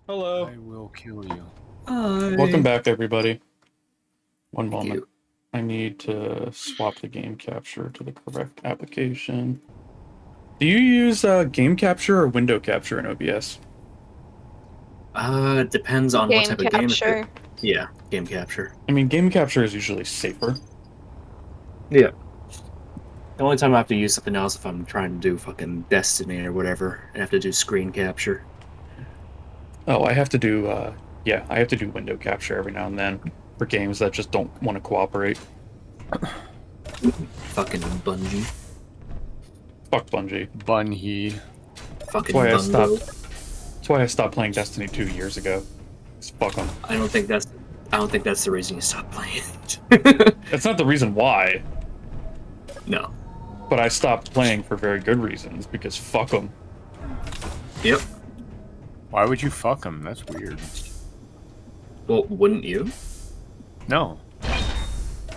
Hello. I will kill you. Hi. Welcome back, everybody. One Thank moment. you. I need to swap the game capture to the correct application. Do you use game capture or window capture in OBS? Depends on what Game type of game. capture. Yeah, game capture. I mean, game capture is usually safer. Yeah. The only time I have to use something else if I'm trying to do fucking Destiny or whatever. I have to do screen capture. Oh, I have to do, yeah, I have to do window capture every now and then for games that just don't want to cooperate. Fucking Bungie. Fuck Bungie. Bunhee. Fucking Why I Bungo. That's why I stopped playing Destiny 2 years ago. Just fuck them. I don't think that's the reason you stopped playing. That's not the reason why, No. but I stopped playing for very good reasons, because fuck them. Yep. Why would you fuck him? That's weird. Well, wouldn't you? No.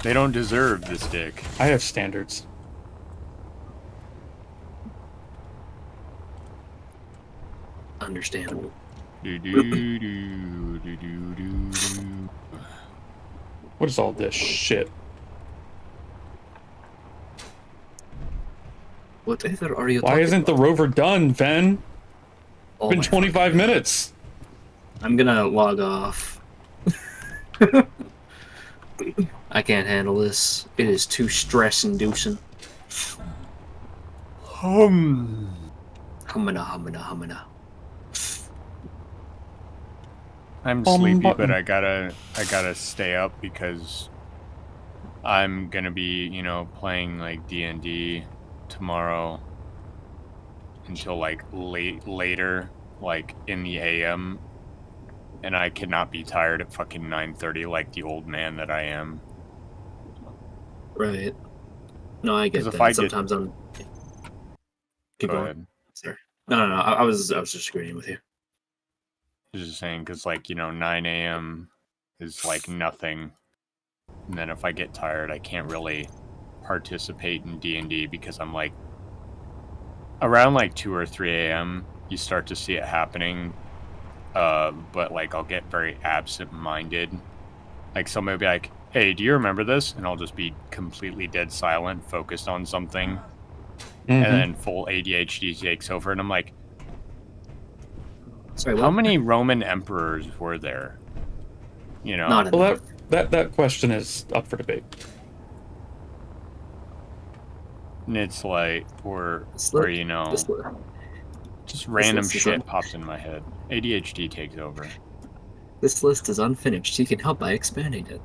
They don't deserve this dick. I have standards. Understandable. What is all this shit? What the hell are you Why talking isn't the about? rover done, Ben? Oh Been my 25 fucking God. minutes. I'm gonna log off. I can't handle this. It is too stress-inducing. Hum. Humana. I'm sleepy, but button. I gotta stay up because I'm gonna be, playing like D&D tomorrow until like later, like in the AM, and I cannot be tired at fucking 9:30 like the old man that I am. Right. No, I get 'Cause if that. I Sometimes I'm. Keep Go going. ahead. Sorry. No. I was just agreeing with you. Just saying, because 9 a.m. is like nothing, and then if I get tired, I can't really participate in D&D because I'm like around 2 or 3 a.m. you start to see it happening, but I'll get very absent-minded. Like somebody will be like, "Hey, do you remember this?" And I'll just be completely dead silent, focused on something, and then full ADHD takes over, and I'm like, Sorry, how what? many Roman emperors were there? Not Well, enough. that question is up for debate. And it's like, or This just random list is shit pops in my head. ADHD takes over. This list is unfinished. You can help by expanding it.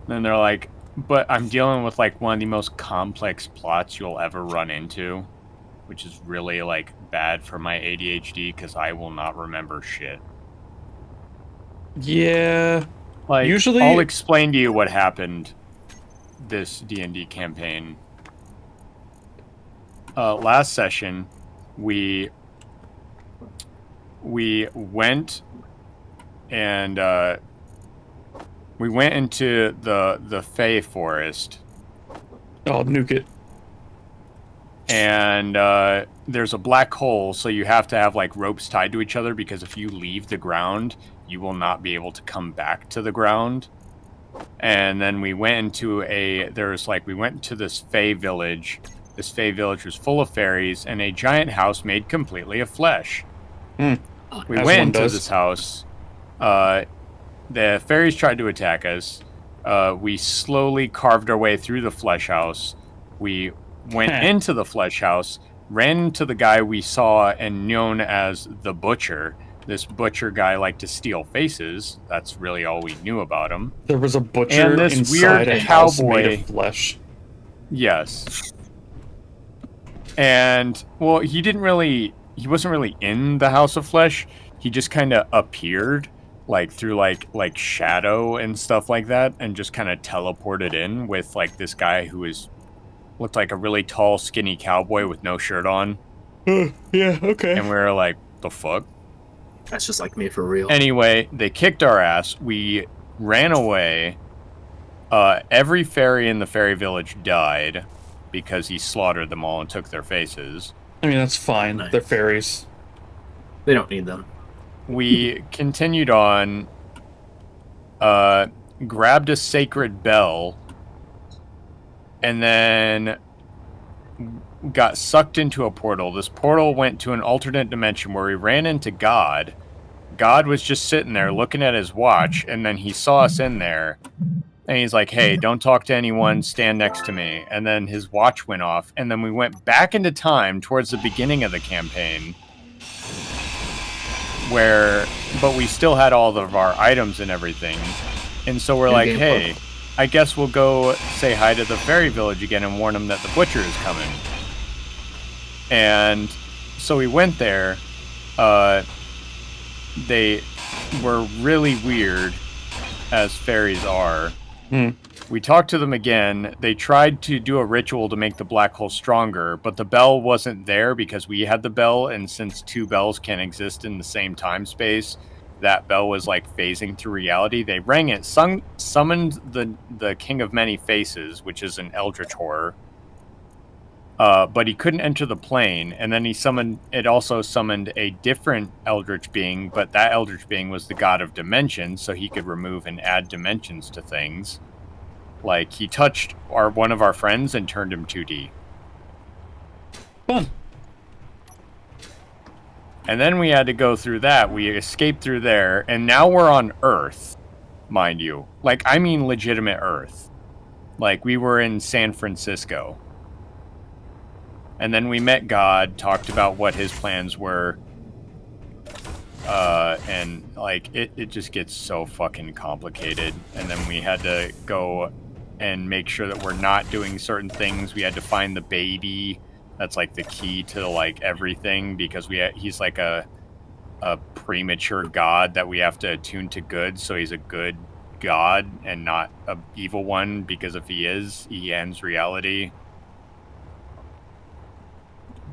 Then they're like, but I'm dealing with one of the most complex plots you'll ever run into, which is really bad for my ADHD because I will not remember shit. Yeah. Usually, I'll explain to you what happened this D&D campaign. Last session, we went and we went into the Fey forest. Oh, nuke it. And there's a black hole, so you have to have ropes tied to each other because if you leave the ground, you will not be able to come back to the ground. And then we went into we went into this Fey village. This Fey village was full of fairies and a giant house made completely of flesh. We went into this house. The fairies tried to attack us. We slowly carved our way through the flesh house. We went into the flesh house, ran into the guy we saw and known as the Butcher. This butcher guy liked to steal faces. That's really all we knew about him. There was a butcher and this inside weird a house cowboy made of flesh. Yes. And well, he wasn't really in the house of flesh. He just kind of appeared through shadow and stuff like that, and just kind of teleported in with this guy who looked like a really tall, skinny cowboy with no shirt on. Yeah, okay. And we were like, the fuck? That's just like me for real. Anyway, they kicked our ass. We ran away. Every fairy in the fairy village died because he slaughtered them all and took their faces. I mean, that's fine. Nice. They're fairies. They don't need them. We continued on, grabbed a sacred bell, and then got sucked into a portal. This portal went to an alternate dimension where we ran into God. God was just sitting there looking at his watch, and then he saw us in there. And he's like, hey, don't talk to anyone, stand next to me. And then his watch went off, and then we went back into time towards the beginning of the campaign, but we still had all of our items and everything. And so we're like, hey, I guess we'll go say hi to the fairy village again and warn them that the butcher is coming. And so we went there. They were really weird, as fairies are. We talked to them again. They tried to do a ritual to make the black hole stronger, but the bell wasn't there because we had the bell, and since two bells can't exist in the same time space, that bell was like phasing through reality. They rang it, summoned the King of Many Faces, which is an eldritch horror, but he couldn't enter the plane, and then it also summoned a different eldritch being, but that eldritch being was the god of dimensions, so he could remove and add dimensions to things. Like, he touched one of our friends and turned him 2D. Fun. And then we had to go through that. We escaped through there, and now we're on Earth, mind you. Like, I mean legitimate Earth. Like, we were in San Francisco. And then we met God, talked about what his plans were. And, like, it just gets so fucking complicated. And then we had to go and make sure that we're not doing certain things. We had to find the baby. That's, like, the key to, like, everything. Because he's, like, a premature god that we have to attune to good. So he's a good god and not an evil one. Because if he is, he ends reality.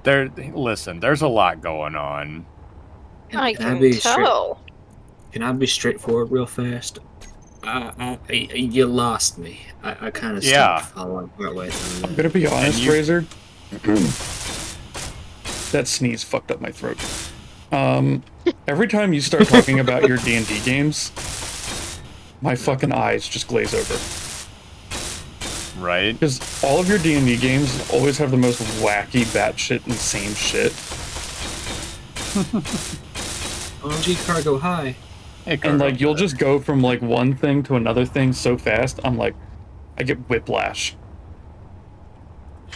Listen, there's a lot going on. I can tell. Can I be straightforward real fast? You lost me. I kind of stopped following partway through. I'm gonna be honest, Razor. That sneeze fucked up my throat. Every time you start talking about your D&D games, my fucking eyes just glaze over. Right? Because all of your D&D games always have the most wacky, batshit, insane shit. OMG Cargo, hi. Hey, Cargo. And, like, you'll just go from, like, one thing to another thing so fast, I'm like, I get whiplash.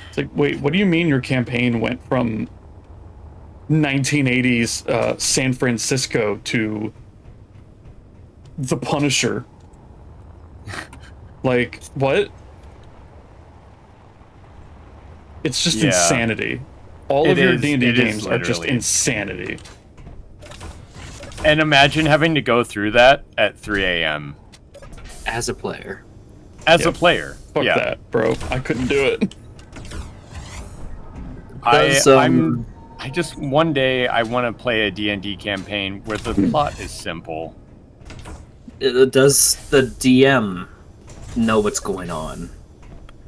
It's like, wait, what do you mean your campaign went from 1980s San Francisco to The Punisher? Like, what? It's just insanity. All of your D&D games are just insanity. And imagine having to go through that at 3 a.m. As a player. As a player. Fuck that, bro. I couldn't do it. I just, one day, I want to play a D&D campaign where the plot is simple. Does the DM know what's going on?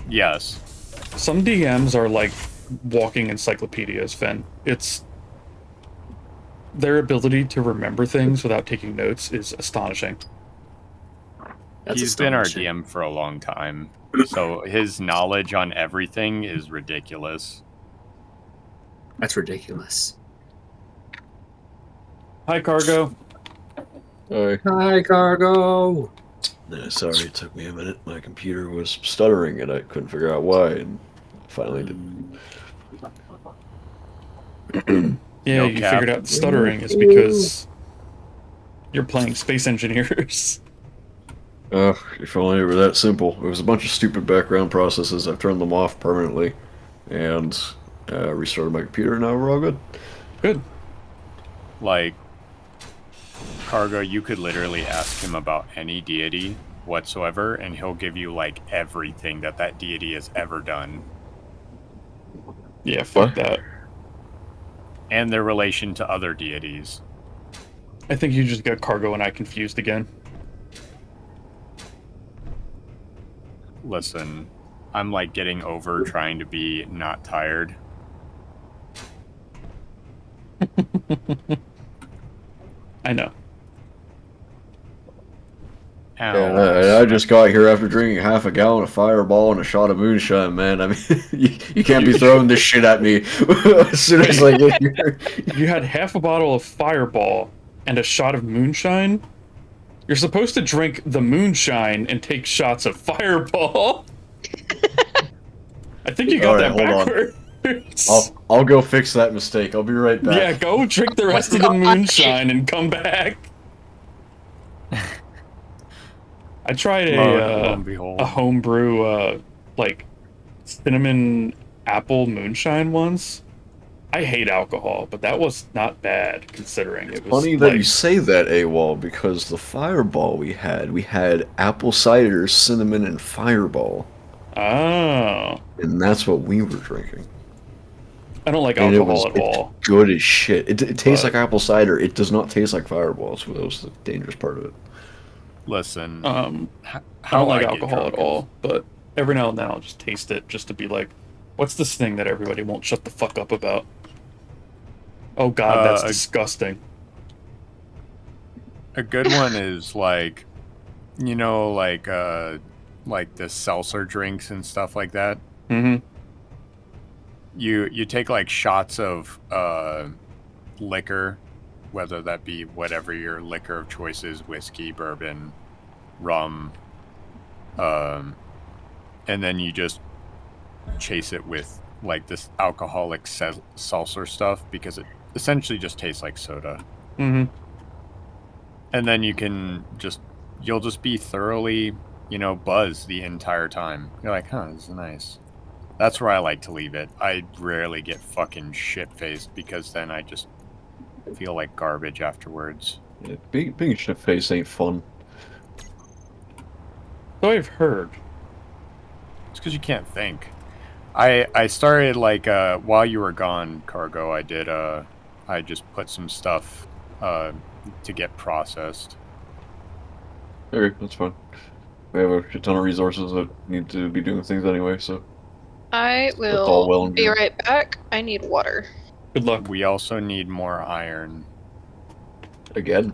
Yes. Some DMs are like walking encyclopedias, Fen. Their ability to remember things without taking notes is astonishing. He's been our DM for a long time, so his knowledge on everything is ridiculous. That's ridiculous. Hi, Cargo. Hi, Cargo. Yeah, sorry, it took me a minute. My computer was stuttering and I couldn't figure out why, and finally did. Yeah, you figured out stuttering is because you're playing Space Engineers. If only it were that simple. It was a bunch of stupid background processes. I've turned them off permanently, and restarted my computer. Now we're all good. Good. Like, Cargo, you could literally ask him about any deity whatsoever, and he'll give you, like, everything that deity has ever done. Yeah, fuck that. And their relation to other deities. I think you just got Cargo and I confused again. Listen, I'm, like, getting over trying to be not tired. I know. Ow. Yeah, I just got here after drinking half a gallon of Fireball and a shot of moonshine, man. I mean, you can't be throwing this shit at me as soon as I get here. You had half a bottle of Fireball and a shot of moonshine? You're supposed to drink the moonshine and take shots of Fireball. I think you got that Alright, hold on. backwards. I'll go fix that mistake. I'll be right back. Yeah, go drink the rest of the moonshine and come back. I tried Lo and behold. a homebrew like cinnamon apple moonshine once. I hate alcohol, but that was not bad considering it was Funny that like, you say that, AWOL, because the Fireball we had apple cider, cinnamon, and Fireball. oh, And that's what we were drinking. I don't like And alcohol at it's all. good as shit. It tastes But- like apple cider. It does not taste like Fireball, so that was the dangerous part of it. Listen, I how don't like get alcohol at drunk all, but every now and then I'll just taste it just to be like, what's this thing that everybody won't shut the fuck up about? Oh god, that's disgusting. A good one is like, you know, like the seltzer drinks and stuff like that. Mm-hmm. You take like shots of liquor, whether that be whatever your liquor of choice is, whiskey, bourbon, rum, and then you just chase it with like this alcoholic seltzer stuff because it essentially just tastes like soda. Mm-hmm. And then you'll just be thoroughly, buzzed the entire time. You're like, huh, this is nice. That's where I like to leave it. I rarely get fucking shit-faced because then I just feel like garbage afterwards. Yeah, being shit-faced ain't fun. So I've heard. It's because you can't think. I started like while you were gone, Cargo. I just put some stuff to get processed. Okay, that's fine. We have a shit ton of resources that need to be doing things anyway, so I all well will and be good. right back. I need water. Good luck. We also need more iron. again.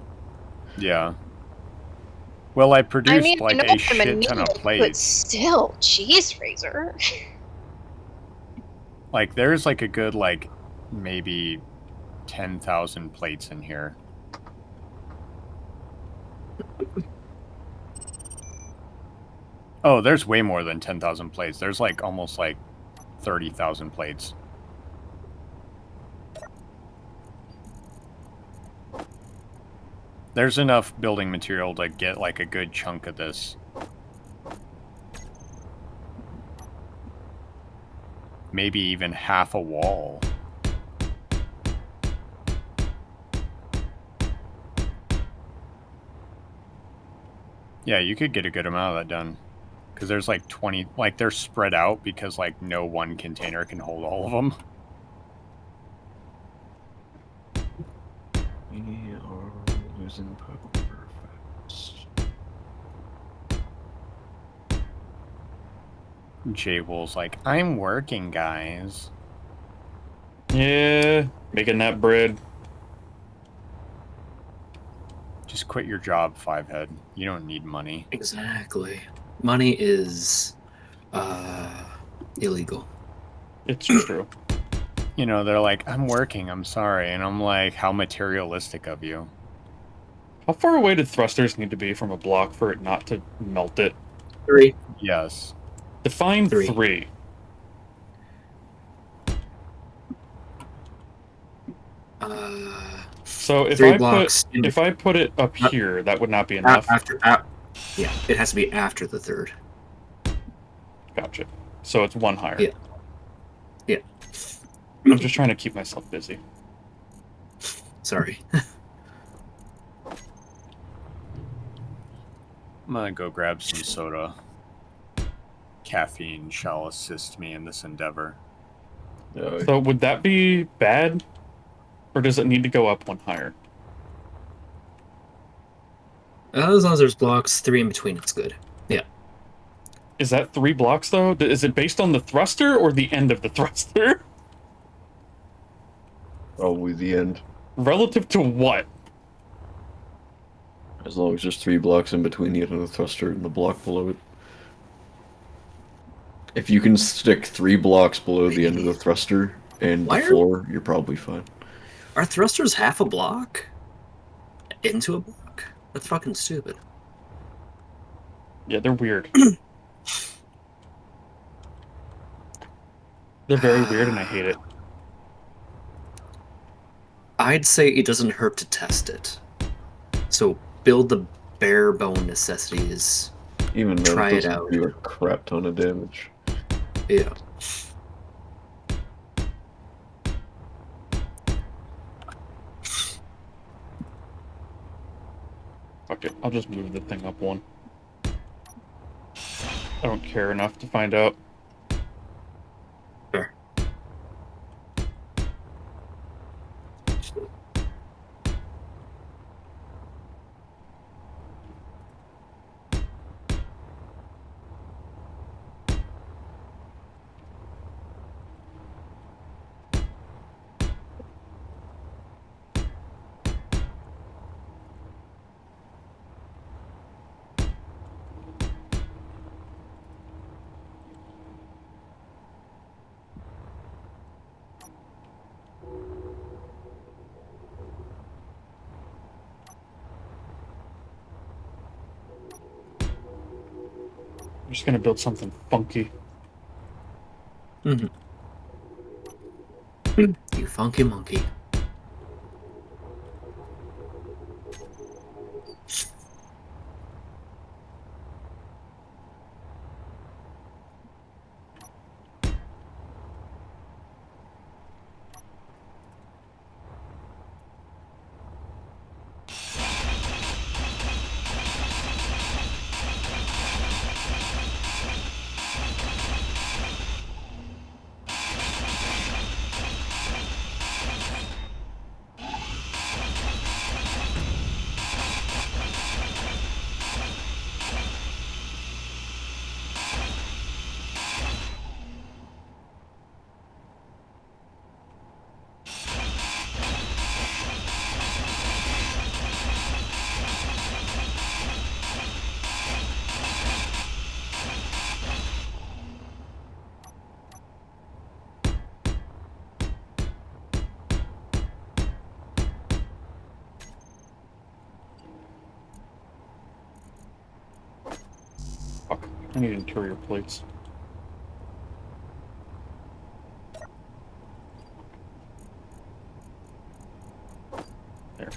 Yeah. Well, I produced I like know a I'm shit in ton need, of but plates. still, cheese razor. Like there's like a good like maybe 10,000 plates in here. Oh, there's way more than 10,000 plates. There's like almost like 30,000 plates. There's enough building material to get like a good chunk of this. Maybe even half a wall. Yeah, you could get a good amount of that done. Because there's like 20, like they're spread out because like no one container can hold all of them. We are losing power fast. Jwil's like, I'm working, guys. Yeah, making that bread. Just quit your job, Fivehead. You don't need money. Exactly. Money is illegal. It's true. You know, they're like, I'm working, I'm sorry. And I'm like, how materialistic of you. How far away do thrusters need to be from a block for it not to melt it? 3. Yes. Define 3. 3. So if 3 I blocks. if I put it up here, that would not be enough. Yeah, it has to be after the 3rd. Gotcha. So it's 1 higher. Yeah. Yeah. I'm just trying to keep myself busy. Sorry. I'm gonna go grab some soda. Caffeine shall assist me in this endeavor. So would that be bad? Or does it need to go up 1 higher? As long as there's blocks, 3 in between, it's good. Yeah. Is that 3 blocks though? Is it based on the thruster or the end of the thruster? Probably the end. Relative to what? As long as there's 3 blocks in between the end of the thruster and the block below it. If you can stick 3 blocks below the end of the thruster and Why the are- floor, you're probably fine. Are thrusters half a block? Into a block? That's fucking stupid. Yeah, they're weird. They're very weird, and I hate it. I'd say it doesn't hurt to test it. So build the bare bone necessities. Even then, Try it it doesn't out. do a crap ton of damage. Yeah. Fuck it, I'll just move the thing up one. I don't care enough to find out. Fair. I'm just gonna build something funky. You funky monkey. Fuck, I need interior plates. There.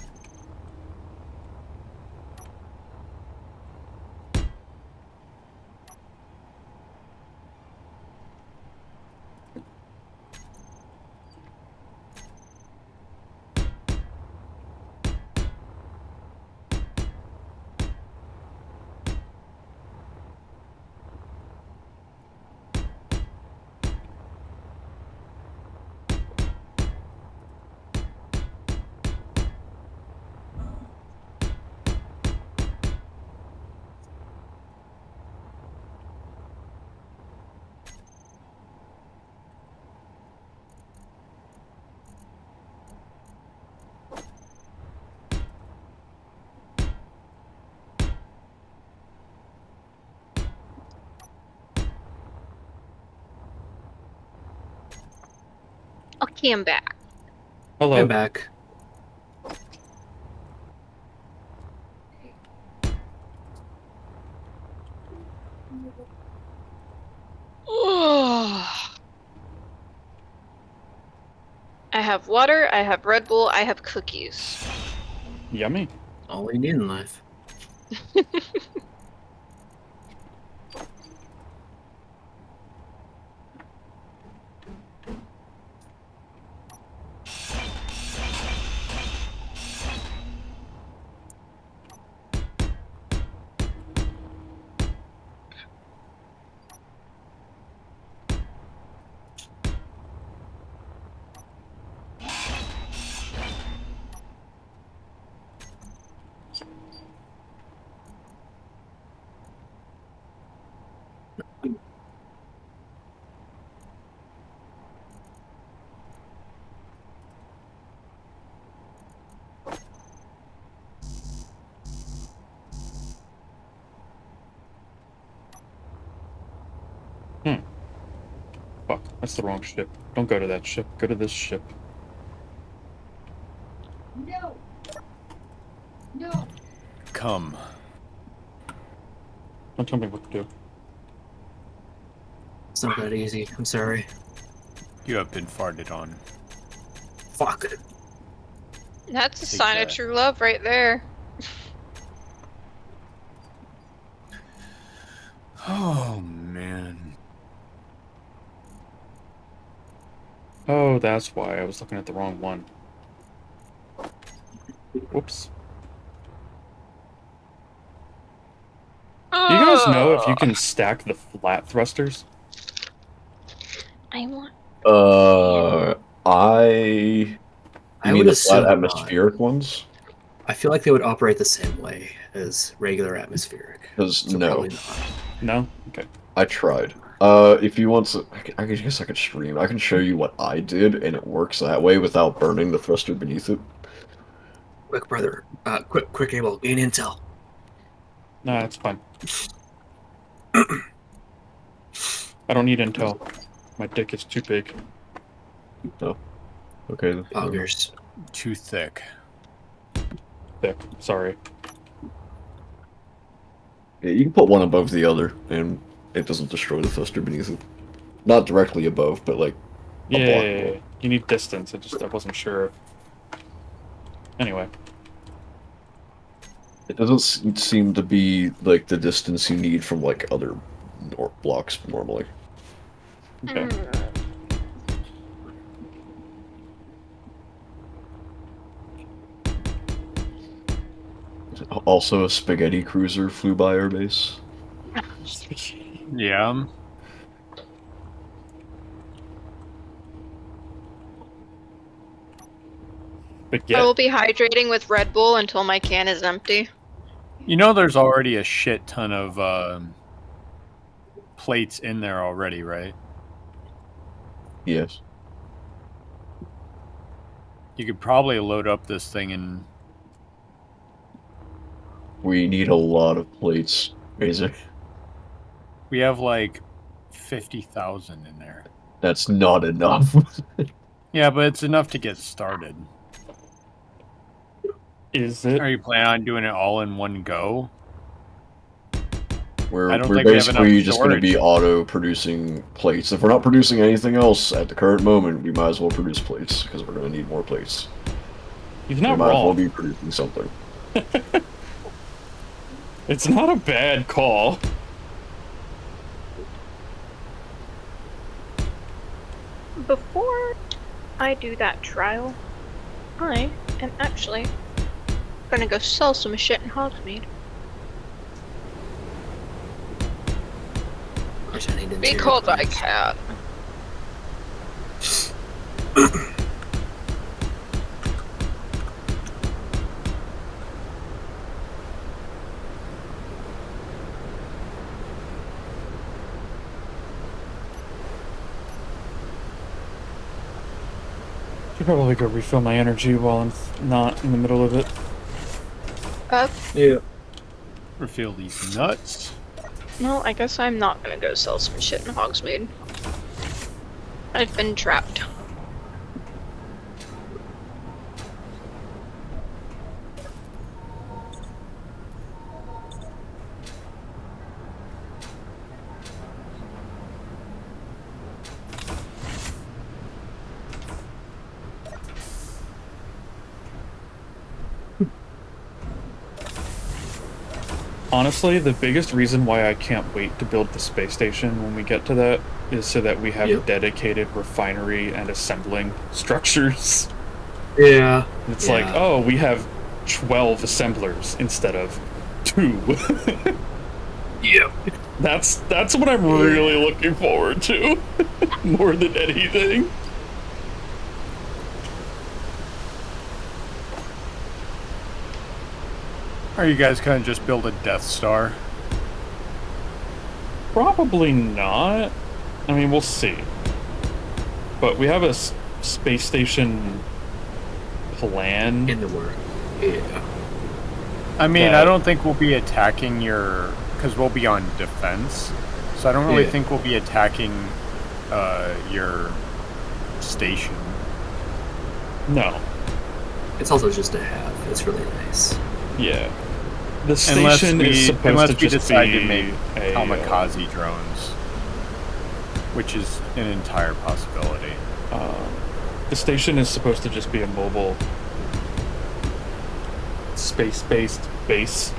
Okay, I'm back. Hello. I'm back. I have water, I have Red Bull, I have cookies. Yummy. All we need in life. That's the wrong ship. Don't go to that ship. Go to this ship. No. No. Come. Don't tell me what to do. It's not that easy. I'm sorry. You have been farted on. Fuck. That's a Take sign that. of true love right there. Oh, man. Oh, that's why I was looking at the wrong one. Whoops. Do you guys know if you can stack the flat thrusters? I want. I I mean would the assume flat not. atmospheric ones? I feel like they would operate the same way as regular atmospheric. Because So no, probably not. No? Okay. I tried. If you want to, I guess I could stream. I can show you what I did, and it works that way without burning the thruster beneath it. Quick, brother. Quick, Abel. Gain intel. Nah, it's fine. I don't need intel. My dick is too big. No. Okay. Then. Poggers. Too thick. Thick. Sorry. Yeah, you can put one above the other, and it doesn't destroy the thruster beneath it. Not directly above, but like a block Yeah, above. you need distance. I wasn't sure. Anyway. It doesn't seem to be like the distance you need from like other blocks normally. Okay. Also, a spaghetti cruiser flew by our base. Yeah. But I yeah, will be hydrating with Red Bull until my can is empty. You know there's already a shit ton of plates in there already, right? Yes. You could probably load up this thing and... We need a lot of plates, Razor. We have like 50,000 in there. That's not enough. Yeah, but it's enough to get started. is it? Are you planning on doing it all in one go? We're I don't we're think we have basically enough just going to be storage. auto-producing plates. If we're not producing anything else at the current moment, we might as well produce plates, because we're going to need more plates. He's We not might as well wrong. be producing something. It's not a bad call. Before I do that trial, I am actually gonna go sell some shit in Hogsmeade. Of course, I need interior Because I plans. can. Should probably go refill my energy while I'm not in the middle of it. Yeah. Refill these nuts. No, I guess I'm not gonna go sell some shit in Hogsmeade. I've been trapped. Honestly, the biggest reason why I can't wait to build the space station when we get to that is so that we have Yep. dedicated refinery and assembling structures. Yeah. It's Yeah. like, oh, we have 12 assemblers instead of 2. Yep. That's what I'm really looking forward to, more than anything. Are you guys gonna just build a Death Star? Probably not. I mean, we'll see. But we have a space station plan. In the work. Yeah. I mean, Okay. I don't think we'll be attacking your... Because we'll be on defense. So I don't really Yeah. think we'll be attacking your station. No. It's also just a have. It's really nice. Yeah. The Unless station is supposed unless to we just decide be to make a kamikaze drones, which is an entire possibility. The station is supposed to just be a mobile, space-based base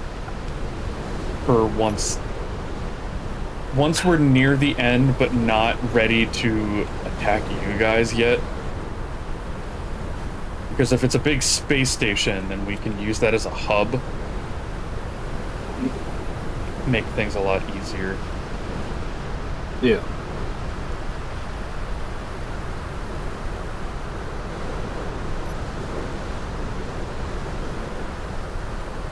for once we're near the end, but not ready to attack you guys yet. Because if it's a big space station, then we can use that as a hub. Make things a lot easier. Yeah.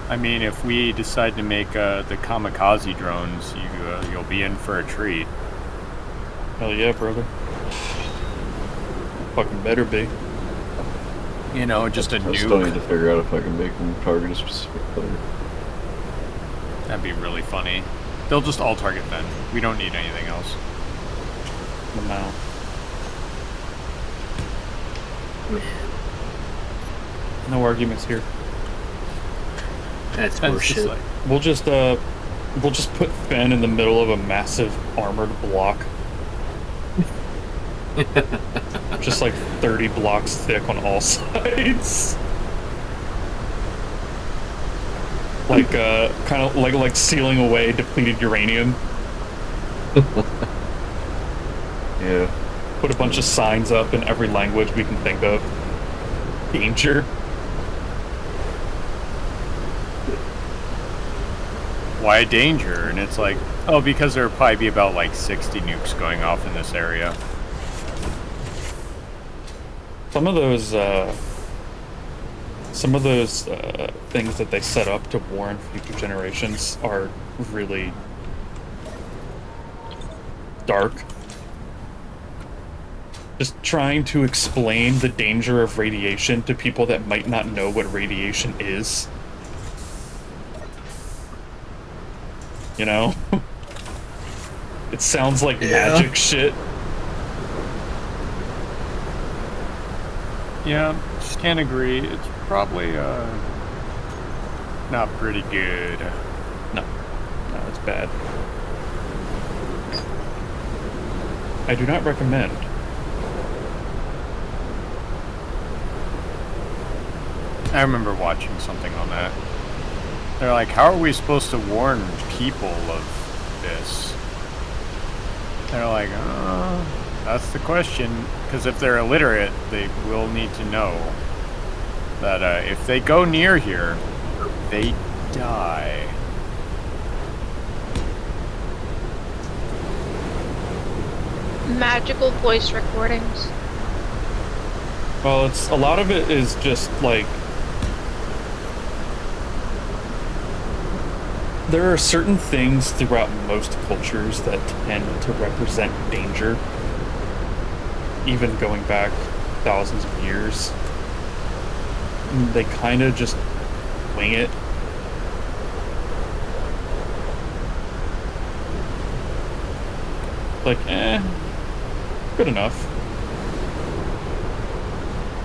I mean, if we decide to make the kamikaze drones, you'll be in for a treat. Hell yeah, brother. Fucking better be. You know, just a I still need to nuke. figure out if I can make them target a specific player. That'd be really funny. They'll just all target then. We don't need anything else. No. No arguments here. That's That's just horseshit. like, We'll just put Fen in the middle of a massive armored block. Just like 30 blocks thick on all sides. Like kind of like sealing away depleted uranium. Yeah. Put a bunch of signs up in every language we can think of. Danger. why danger? And it's like, oh, because there would probably be about like 60 nukes going off in this area. Some of those things that they set up to warn future generations are really dark. Just trying to explain the danger of radiation to people that might not know what radiation is. You know? It sounds like magic shit. Yeah, just can't agree. It's probably not pretty good. No, it's bad. I do not recommend. I remember watching something on that. They're like, how are we supposed to warn people of this? They're like, that's the question. Because if they're illiterate, they will need to know that if they go near here, they die. Magical voice recordings. Well, it's a lot of it is just like there are certain things throughout most cultures that tend to represent danger, even going back thousands of years. And they kind of just wing it. Like, good enough.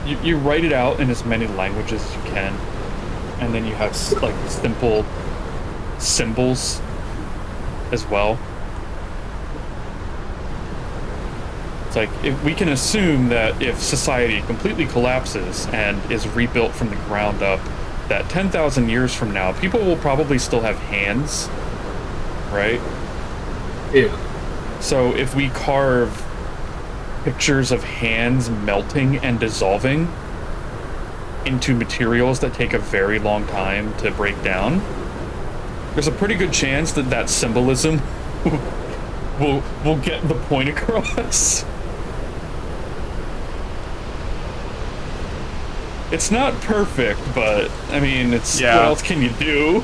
You write it out in as many languages as you can, and then you have like simple symbols as well. It's like we can assume that if society completely collapses and is rebuilt from the ground up, that 10,000 years from now, people will probably still have hands, right? Yeah. So if we carve pictures of hands melting and dissolving into materials that take a very long time to break down, there's a pretty good chance that that symbolism will get the point across. It's not perfect, but I mean, it's Yeah. what else can you do?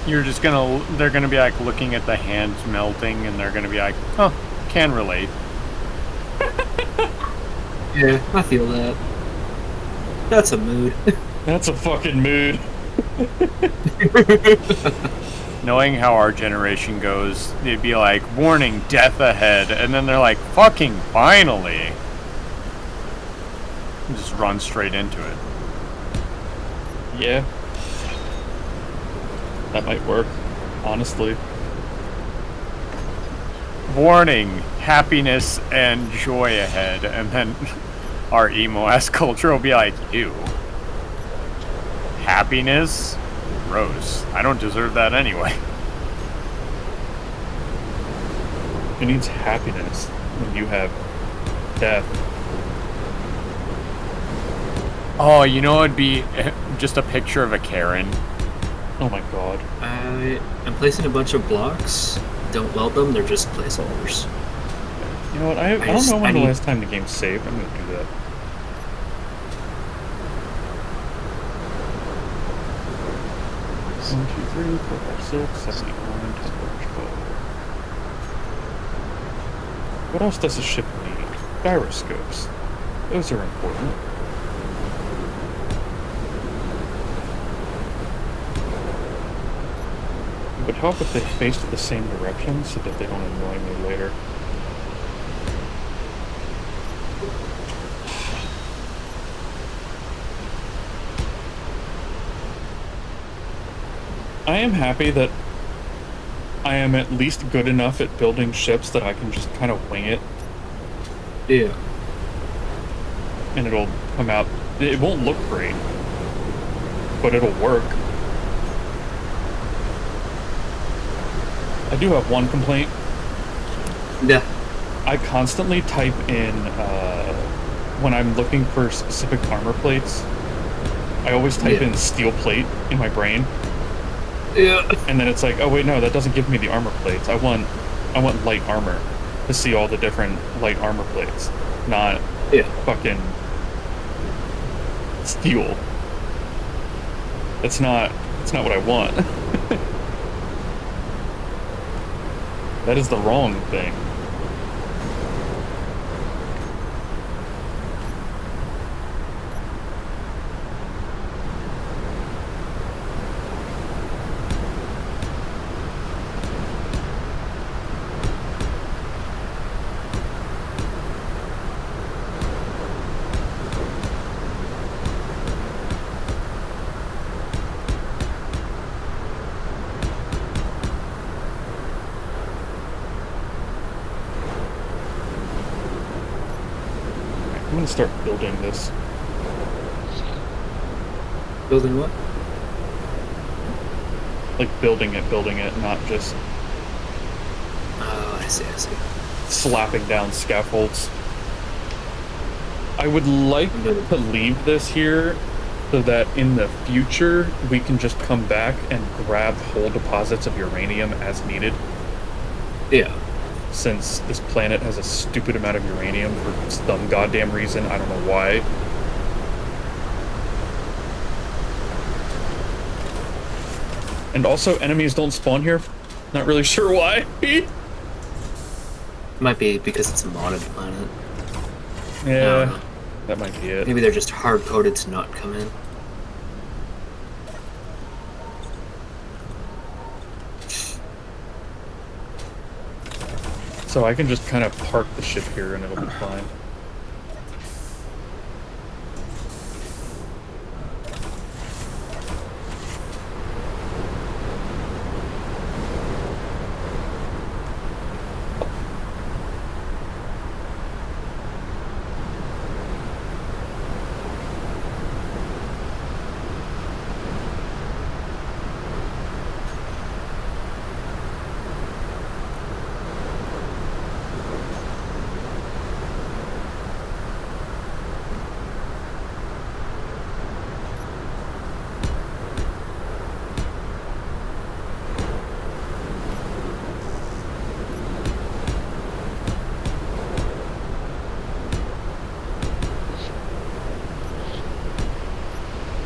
They're gonna be like looking at the hands melting, and they're gonna be like, oh, can relate. Yeah, I feel that. That's a mood. That's a fucking mood. Knowing how our generation goes, they'd be like, warning, death ahead, and then they're like, fucking finally. And just run straight into it. Yeah. That might work, honestly. Warning, happiness and joy ahead, and then our emo-ass culture will be like, ew. Happiness? Gross. I don't deserve that anyway. Who needs happiness when you have death? Oh, you know, it'd be just a picture of a Karen. Oh my god. I'm placing a bunch of blocks. Don't weld them, they're just placeholders. You know what? I don't know when the last time the game saved. I'm gonna do that. One, two, three, 4, 5, 6, 7, 8, 9, 10, 11, 12. What else does a ship need? Gyroscopes. Those are important. It would help if they faced the same direction so that they don't annoy me later. I am happy that I am at least good enough at building ships that I can just kind of wing it. Yeah. And it'll come out. It won't look great, but it'll work. I do have one complaint. Yeah. I constantly type in, when I'm looking for specific armor plates, I always type in steel plate in my brain. Yeah. And then it's like, oh wait, no, that doesn't give me the armor plates. I want light armor to see all the different light armor plates, not fucking steel. That's not what I want. That is the wrong thing. I'm gonna start building this. Building what? Like building it, not just Oh, I see. slapping down scaffolds. I would like to leave this here so that in the future we can just come back and grab whole deposits of uranium as needed. Yeah. Since this planet has a stupid amount of uranium for some goddamn reason, I don't know why. And also, enemies don't spawn here. Not really sure why. Might be because it's a modded planet. Yeah, that might be it. Maybe they're just hard-coded to not come in. So I can just kind of park the ship here and it'll be fine.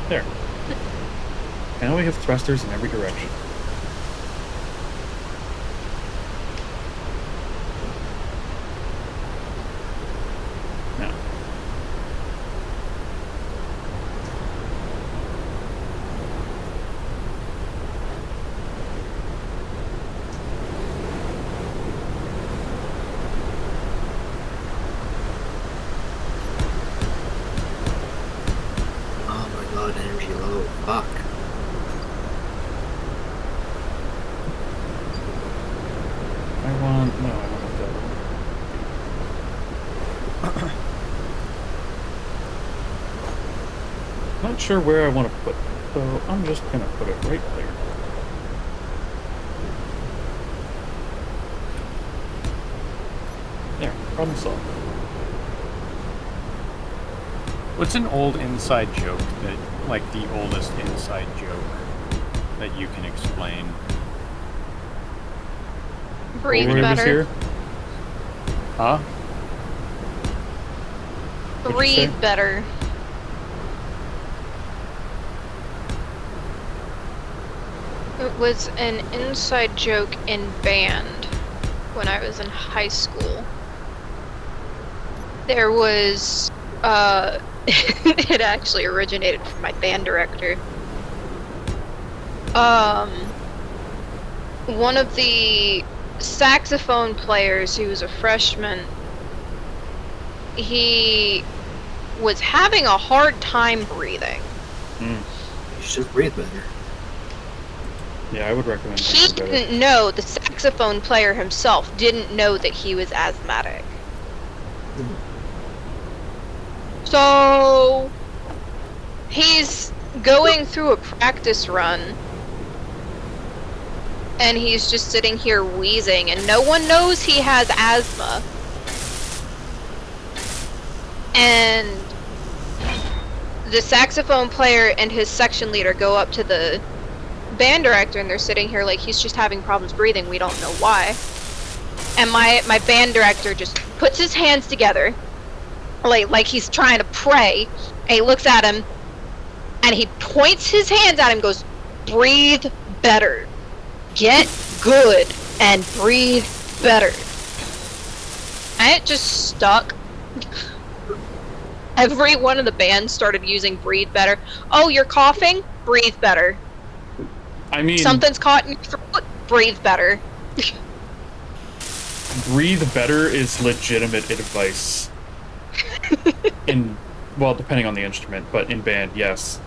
There. Now we have thrusters in every direction. Now. god, energy low. Fuck. I want a double. Not sure where I want to put it, so I'm just gonna put it right there. There, problem solved. What's an old inside joke that, like the oldest inside joke that you can explain? Breathe Rory was better. here. Huh? What'd you say? Breathe better. It was an inside joke in band when I was in high school. There was, it actually originated from my band director. One of the saxophone players who was a freshman, he was having a hard time breathing. You should just breathe better. Yeah, I would recommend He breathing better. didn't know, the saxophone player himself didn't know that he was asthmatic. So he's going through a practice run and he's just sitting here wheezing and no one knows he has asthma. And the saxophone player and his section leader go up to the band director and they're sitting here like, he's just having problems breathing, we don't know why. And my band director just puts his hands together like he's trying to pray, and he looks at him and he points his hands at him and goes, breathe better, get good and breathe better. And it just stuck. Every one of the bands started using breathe better. Oh, you're coughing? Breathe better. I mean, Something's caught in your throat? Breathe better. breathe better is legitimate advice. Well, depending on the instrument, but in band, yes.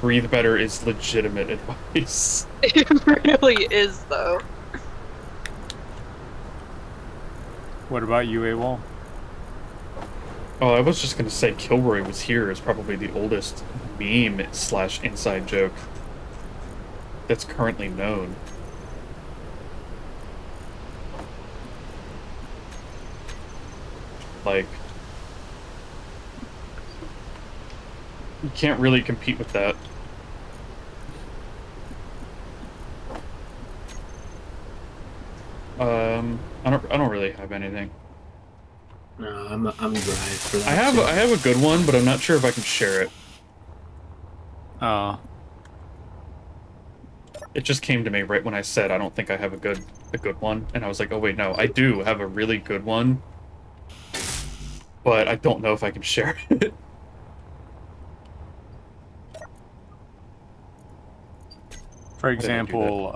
Breathe better is legitimate advice. It really is, though. What about you, AWOL? Oh, I was just gonna say Kilroy was here is probably the oldest meme / inside joke that's currently known. Like, you can't really compete with that. I don't really have anything. No, I'm dry for that. I have a good one, but I'm not sure if I can share it. It just came to me right when I said I don't think I have a good one, and I was like, oh wait, no, I do have a really good one, but I don't know if I can share it. For example,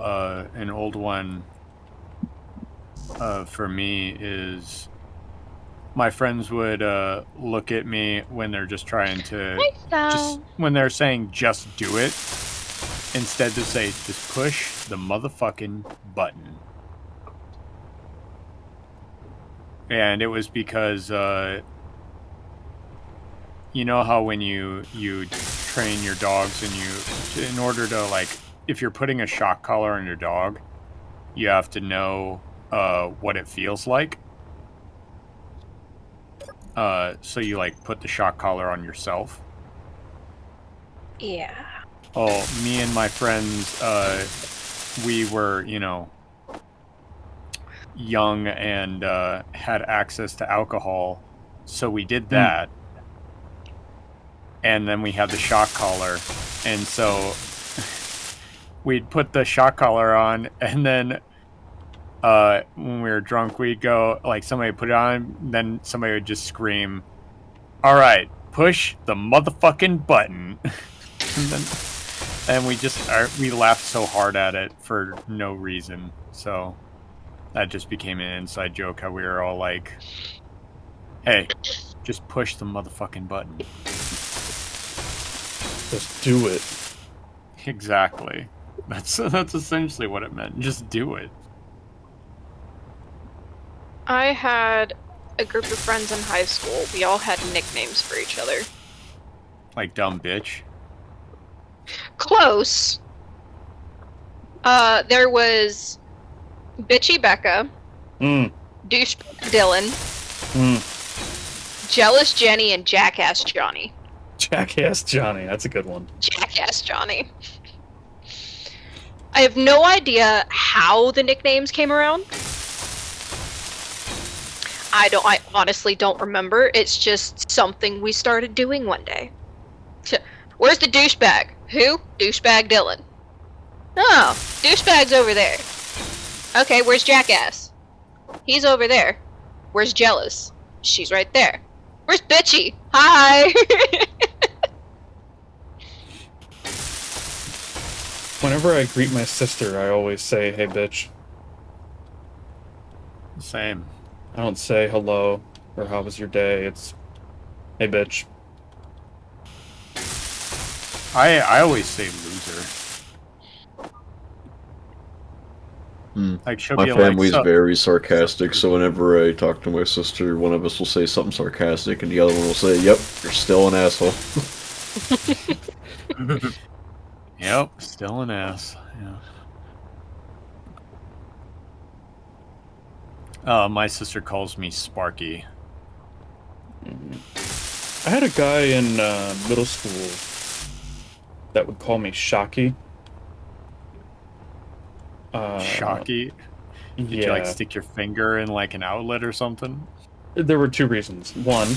an old one for me is my friends would look at me when they're just trying to when they're saying just do it, instead to say just push the motherfucking button. And it was because you know how when you train your dogs and in order to, like, if you're putting a shock collar on your dog, you have to know what it feels like. So you, like, put the shock collar on yourself. Yeah. Oh, me and my friends, we were, young and had access to alcohol, so we did that. And then we had the shock collar, and so we'd put the shock collar on, and then when we were drunk, we'd go, like, somebody put it on, then somebody would just scream, "All right, push the motherfucking button." and we laughed so hard at it for no reason. So that just became an inside joke, how we were all like, "Hey, just push the motherfucking button." Just do it. Exactly. That's essentially what it meant. Just do it. I had a group of friends in high school. We all had nicknames for each other. Like dumb bitch. Close. There was Bitchy Becca, Mm. Douche Dylan, Jealous Jenny, and Jackass Johnny. Jackass Johnny, that's a good one. Jackass Johnny. I have no idea how the nicknames came around. I honestly don't remember. It's just something we started doing one day. Where's the douchebag? Who? Douchebag Dylan. Oh, douchebag's over there. Okay, where's Jackass? He's over there. Where's Jealous? She's right there. Where's Bitchy? Hi! Whenever I greet my sister, I always say, hey, bitch. Same. I don't say hello or how was your day. It's, hey, bitch. I always say loser. Like she'll My be family's like, very sarcastic, so whenever I talk to my sister, one of us will say something sarcastic, and the other one will say, yep, you're still an asshole. yep, still an ass. Yeah. My sister calls me Sparky. I had a guy in middle school that would call me Shocky. Shocky? Did you like stick your finger in like an outlet or something? There were two reasons. One,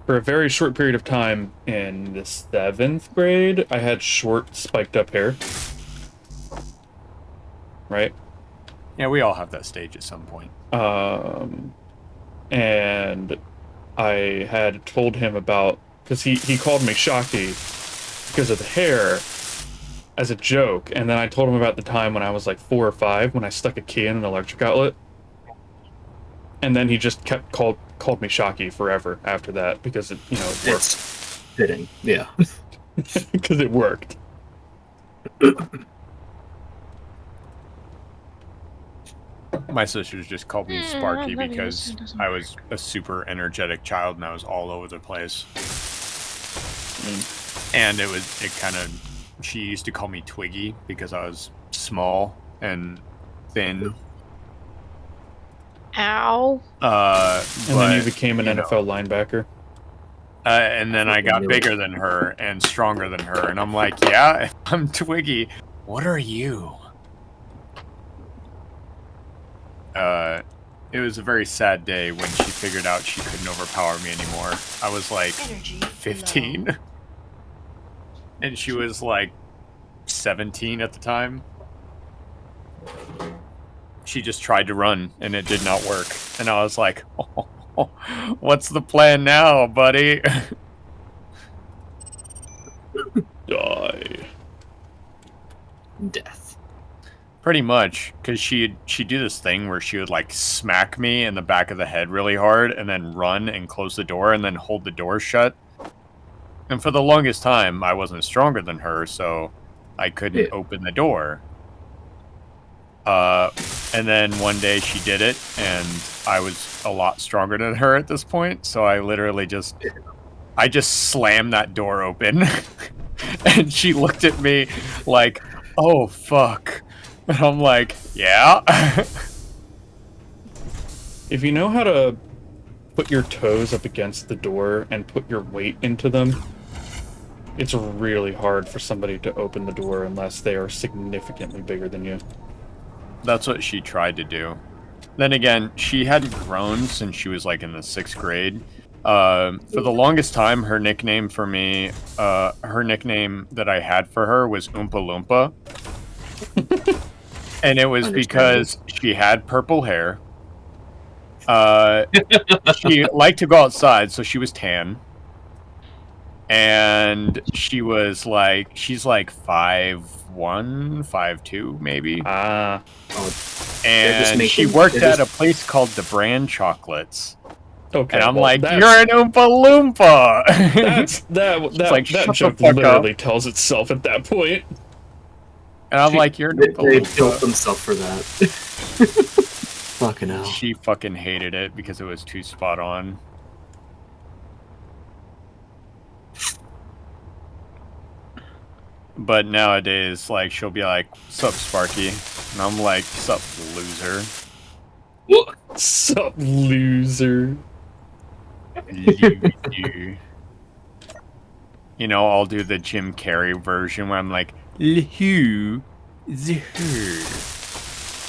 for a very short period of time in the 7th grade, I had short, spiked up hair. Right? Yeah, we all have that stage at some point. And I had told him about, because he called me Shocky because of the hair as a joke, and then I told him about the time when I was like 4 or 5 when I stuck a key in an electric outlet, and then he just kept called me Shocky forever after that because it it worked. It's fitting, yeah. Because it worked. My sisters just called me Sparky because I was a super energetic child and I was all over the place. And it kind of, she used to call me Twiggy because I was small and thin. Ow. And then you became an NFL linebacker. And then I got bigger than her and stronger than her. And I'm like, yeah, I'm Twiggy. What are you? It was a very sad day when she figured out she couldn't overpower me anymore. I was like 15. And she was like 17 at the time. She just tried to run and it did not work. And I was like, oh, what's the plan now, buddy? Die. Death. Pretty much, because she'd do this thing where she would like smack me in the back of the head really hard and then run and close the door and then hold the door shut. And for the longest time, I wasn't stronger than her, so I couldn't open the door. And then one day she did it, and I was a lot stronger than her at this point, so I literally just slammed that door open. And she looked at me like, oh, fuck. And I'm like, yeah. If you know how to put your toes up against the door and put your weight into them, it's really hard for somebody to open the door unless they are significantly bigger than you. That's what she tried to do. Then again, she hadn't grown since she was like in the 6th grade. For the longest time, her nickname that I had for her was Oompa Loompa. And it was because she had purple hair. She liked to go outside, so she was tan. And she was like, she's like 5'1", 5'2", maybe. Ah. And she worked at a place called the Brand Chocolates. Okay, And I'm well, like, that's- "You're an Oompa Loompa." that like, that shut joke the fuck literally up. tells itself at that point. And I'm like, "You're an Oompa They built Loompa." themselves for that. Fucking hell. She fucking hated it because it was too spot on. But nowadays, like, she'll be like, "Sup, Sparky?" And I'm like, "Sup, loser." What? Sup, loser. Loser. You know, I'll do the Jim Carrey version where I'm like, "Who is her?"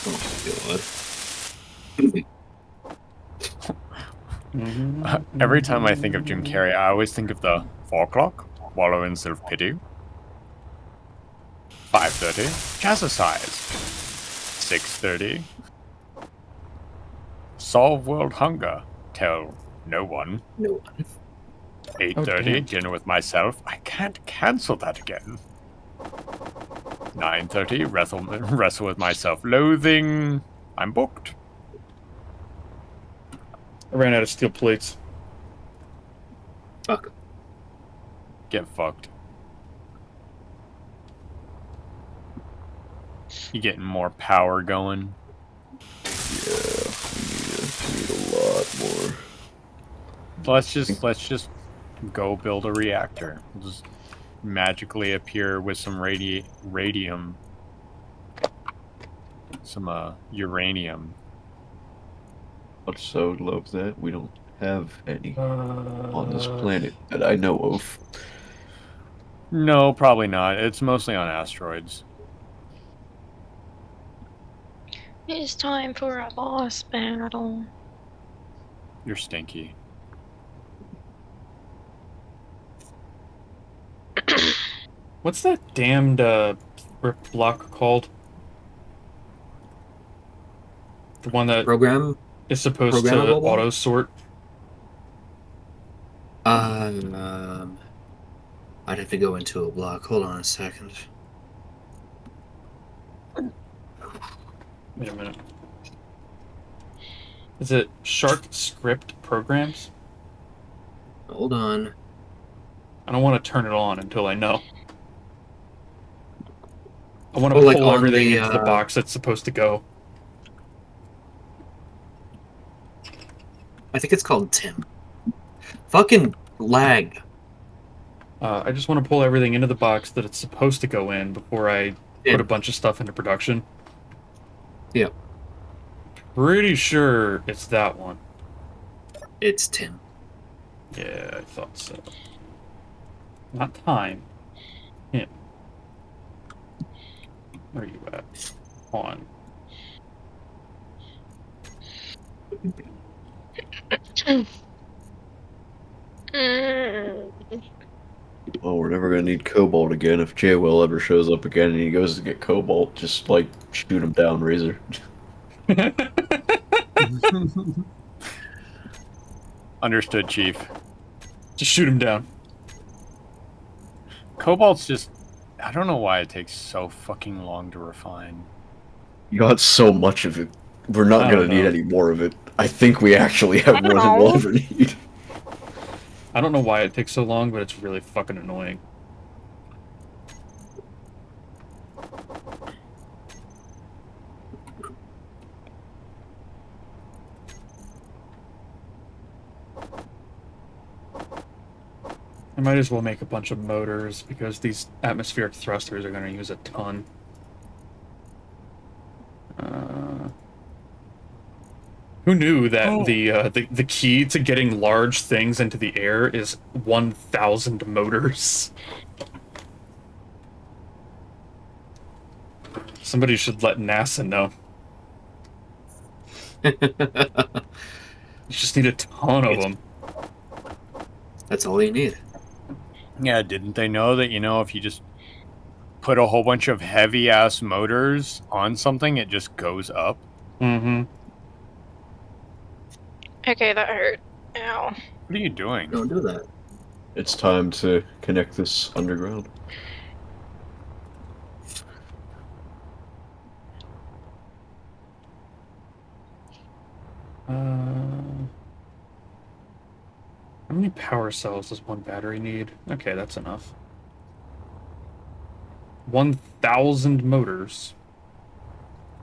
Oh my god. Every time I think of Jim Carrey, I always think of the 4 o'clock, wallow in self-pity. 5:30, jazzercise. 6:30, solve world hunger, tell no one. No one. 8:30, damn. dinner with myself. I can't cancel that again. 9:30, wrestle with my self-loathing. I'm booked. I ran out of steel plates. Fuck. Get fucked. You getting more power going? Yeah, we need a lot more. Let's just go build a reactor. We'll just magically appear with some radium, some uranium. I'd so love that. We don't have any on this planet that I know of. No, probably not. It's mostly on asteroids. It's time for a boss battle. You're stinky. What's that damned rip block called? The one that Program? is supposed to Programmable block? auto sort. I'd have to go into a block. Hold on a second. Wait a minute. Is it Shark Script Programs? Hold on. I don't want to turn it on until I know. I want to Oh, pull like on everything the, into the box that's supposed to go. I think it's called Tim. Fucking lag. I just want to pull everything into the box that it's supposed to go in before I put a bunch of stuff into production. Yep. Pretty sure it's that one. It's Tim. Yeah, I thought so. Not time. Him. Where are you at? On. Well, we're never gonna need cobalt again. If Jwil ever shows up again and he goes to get cobalt, just like shoot him down, Razor. Understood, Chief. Just shoot him down. Cobalt's just... I don't know why it takes so fucking long to refine. You got so much of it. We're not I gonna don't need know. any more of it. I think we actually have more than we'll ever need. I don't know why it takes so long, but it's really fucking annoying. I might as well make a bunch of motors because these atmospheric thrusters are going to use a ton. Who knew that the key to getting large things into the air is 1,000 motors? Somebody should let NASA know. You just need a ton of them. That's all you need. Yeah, didn't they know that, you know, if you just put a whole bunch of heavy-ass motors on something, it just goes up? Mm-hmm. Okay, that hurt. Ow. What are you doing? Don't do that. It's time to connect this underground. many power cells does one battery need? Okay, that's enough. 1,000 motors.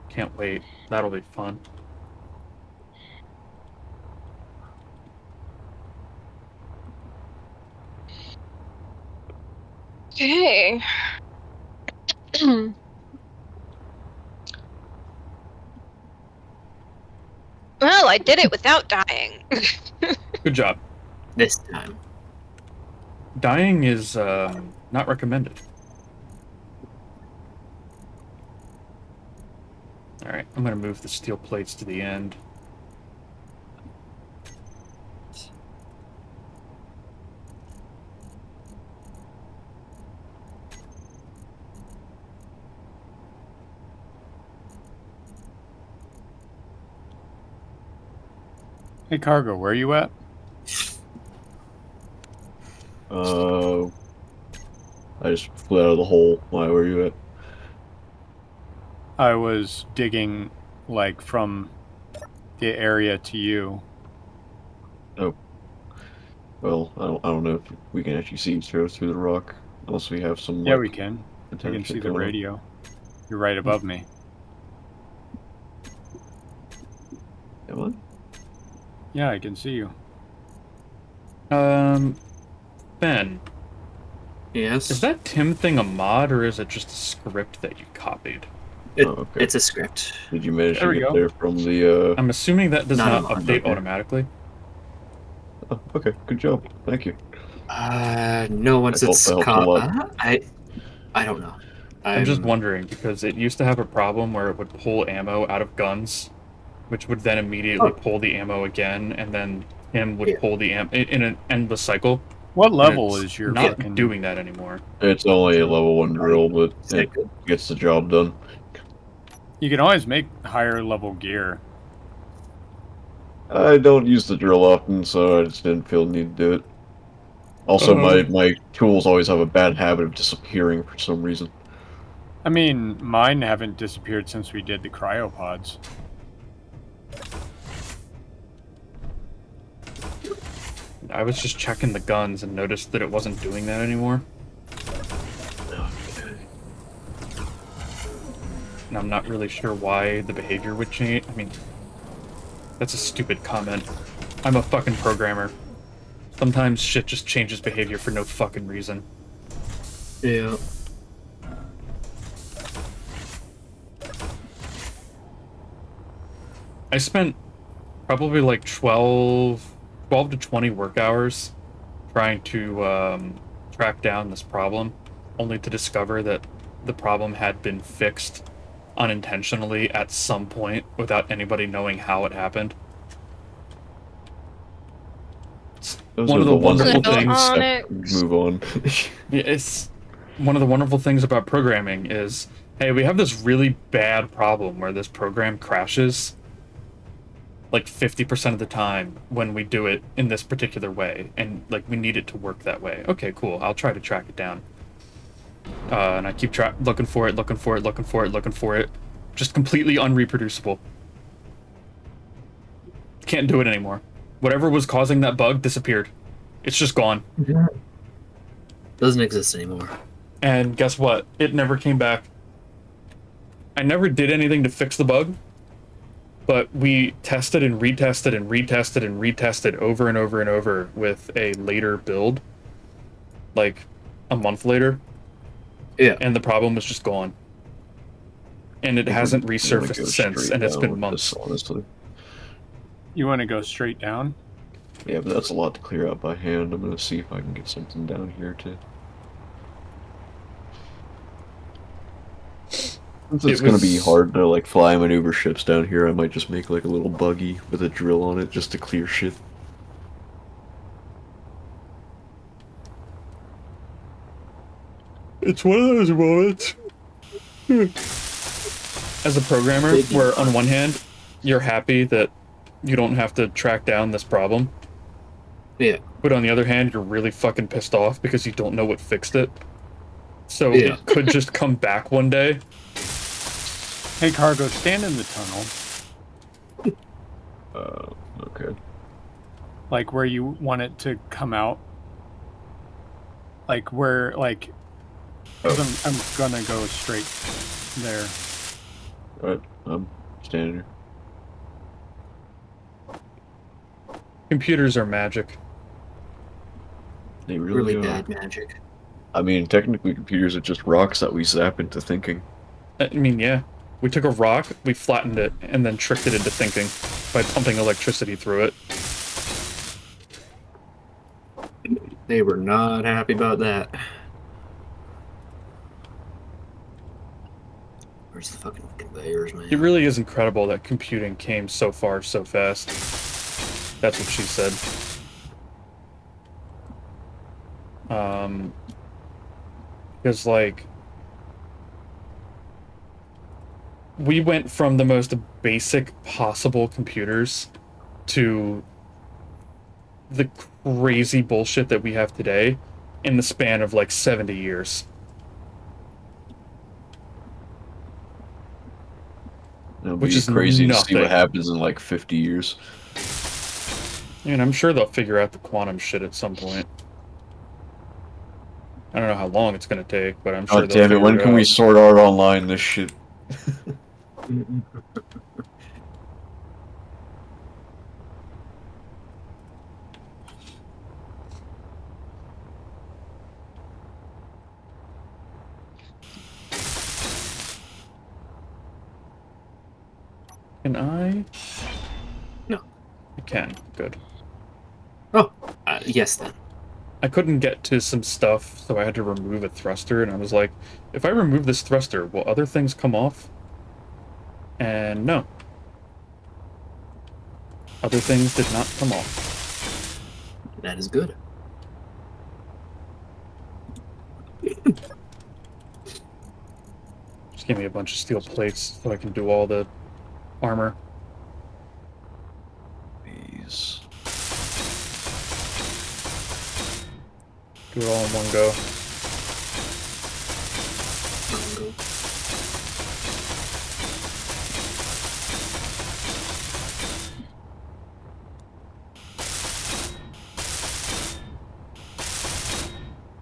Can't wait. That'll be fun. Okay. Well, I did it without dying. Good job. This time. Dying is not recommended. Alright, I'm gonna move the steel plates to the end. Hey, Cargo, where are you at? I just flew out of the hole. Why were you at? I was digging, like, from the area to you. Oh. Well, I don't know if we can actually see each other through the rock. Unless we have some, Yeah, like, we can. I can attention see the going on. radio. You're right above me. Am I? Yeah, I can see you. Ben, Yes. is that Tim thing a mod, or is it just a script that you copied? It, Oh, okay. It's a script. Did you manage There to we get go. there from the, I'm assuming that does Not not a mod, update okay. automatically. Oh, okay, good job. Thank you. No, once That it's helps a lot. I don't know. I'm just wondering, because it used to have a problem where it would pull ammo out of guns, which would then immediately Oh. pull the ammo again, and then Tim would Yeah. pull the ammo in an endless cycle. What and level it's is your not fucking... doing that anymore? It's only a level 1 drill, but Is that it good? gets the job done. You can always make higher level gear. I don't use the drill often, so I just didn't feel the need to do it. Also, my tools always have a bad habit of disappearing for some reason. I mean, mine haven't disappeared since we did the cryopods. I was just checking the guns and noticed that it wasn't doing that anymore. Okay. And I'm not really sure why the behavior would change. I mean, that's a stupid comment. I'm a fucking programmer. Sometimes shit just changes behavior for no fucking reason. Yeah. I spent probably like 12 to 20 work hours trying to track down this problem, only to discover that the problem had been fixed unintentionally at some point without anybody knowing how it happened. It's Those one are of the ones wonderful that things. on that it. move on. Yeah, it's one of the wonderful things about programming is, hey, we have this really bad problem where this program crashes like 50% of the time when we do it in this particular way, and like we need it to work that way. Okay, cool. I'll try to track it down. And I keep looking for it. Just completely unreproducible. Can't do it anymore. Whatever was causing that bug disappeared. It's just gone. Doesn't exist anymore. And guess what? It never came back. I never did anything to fix the bug, but we tested and retested and retested and retested over and over and over with a later build, like a month later. Yeah. And the problem was just gone. And it hasn't resurfaced since, and it's been months. Honestly. You want to go straight down? Yeah, but that's a lot to clear out by hand. I'm gonna see if I can get something down here too. Since it's gonna be hard to like fly maneuver ships down here, I might just make like a little buggy with a drill on it just to clear shit. It's one of those moments as a programmer where on one hand you're happy that you don't have to track down this problem, Yeah. but on the other hand you're really fucking pissed off because you don't know what fixed it, so Yeah. it could just come back one day. Hey, Cargo, stand in the tunnel. Okay. Like where you want it to come out. Like where, like, because I'm gonna go straight there. Alright, I'm standing here. Computers are magic. They really, Really are. bad magic. I mean, technically, computers are just rocks that we zap into thinking. I mean, yeah. We took a rock, we flattened it, and then tricked it into thinking by pumping electricity through it. They were not happy about that. Where's the fucking conveyors, man? It really is incredible that computing came so far so fast. That's what she said. Because, like, we went from the most basic possible computers to the crazy bullshit that we have today in the span of, like, 70 years. It'll Which be is crazy to see nothing. what happens in like 50 years. And I'm sure they'll figure out the quantum shit at some point. I don't know how long it's gonna take, but I'm sure God they'll damn it, figure when it can we out. sort out online this shit? Can I? No. I can. Good. Oh, yes then. I couldn't get to some stuff, so I had to remove a thruster, and I was like, if I remove this thruster, will other things come off? And no. Other things did not come off. That is good. Just give me a bunch of steel plates so I can do all the armor. These. Do it all in one go.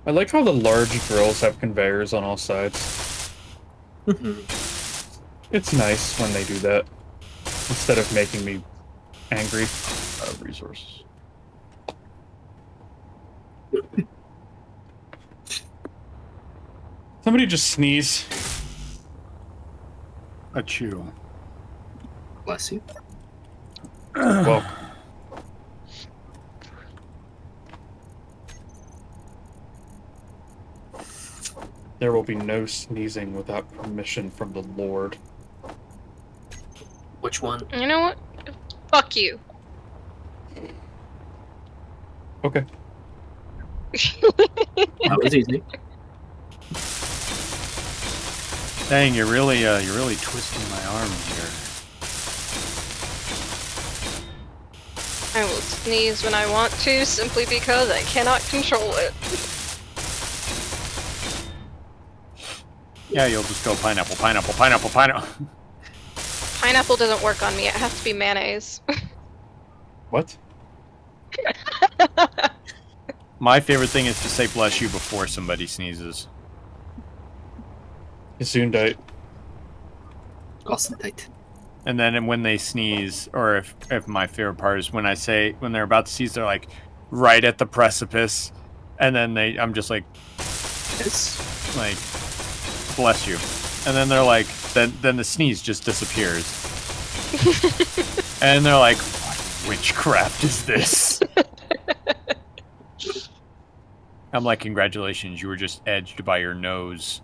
I like how the large drills have conveyors on all sides. It's nice when they do that, instead of making me angry. Resources. Somebody just sneeze. Achoo. Bless you. Well, there will be no sneezing without permission from the Lord. Which one? You know what? Fuck you. Okay. That was easy. Dang, you're really twisting my arm here. I will sneeze when I want to, simply because I cannot control it. Yeah, you'll just go pineapple, pineapple, pineapple, pineapple. Pineapple doesn't work on me, it has to be mayonnaise. What? My favorite thing is to say bless you before somebody sneezes. Gesundheit. Awesome tight. And then when they sneeze, or if my favorite part is when they're about to sneeze, they're like right at the precipice, and then I'm just like, Yes. like, bless you. And then they're like, then the sneeze just disappears. And they're like, what witchcraft is this? I'm like, congratulations, you were just edged by your nose.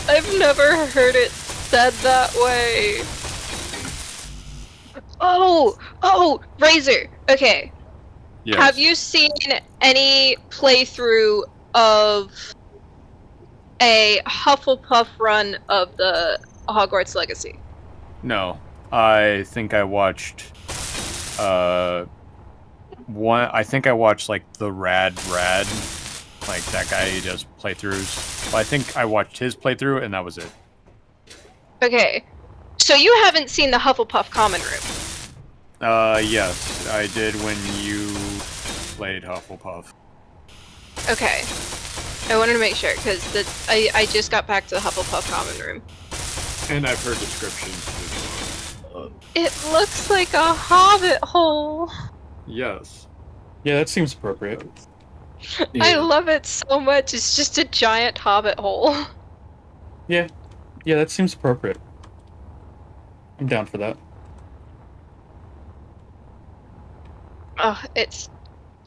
I've never heard it said that way. Oh, Razor. Okay. Yes. Have you seen any playthrough of a Hufflepuff run of the Hogwarts Legacy? No. I think I watched one. I think I watched like the Rad, like that guy who does playthroughs. I think I watched his playthrough and that was it. Okay. So you haven't seen the Hufflepuff common room. Yes, I did when you played Hufflepuff. Okay. I wanted to make sure, because I just got back to the Hufflepuff common room. And I've heard descriptions as It looks like a hobbit hole. Yes. Yeah, that seems appropriate. I love it so much. It's just a giant hobbit hole. Yeah, that seems appropriate. I'm down for that. Oh, it's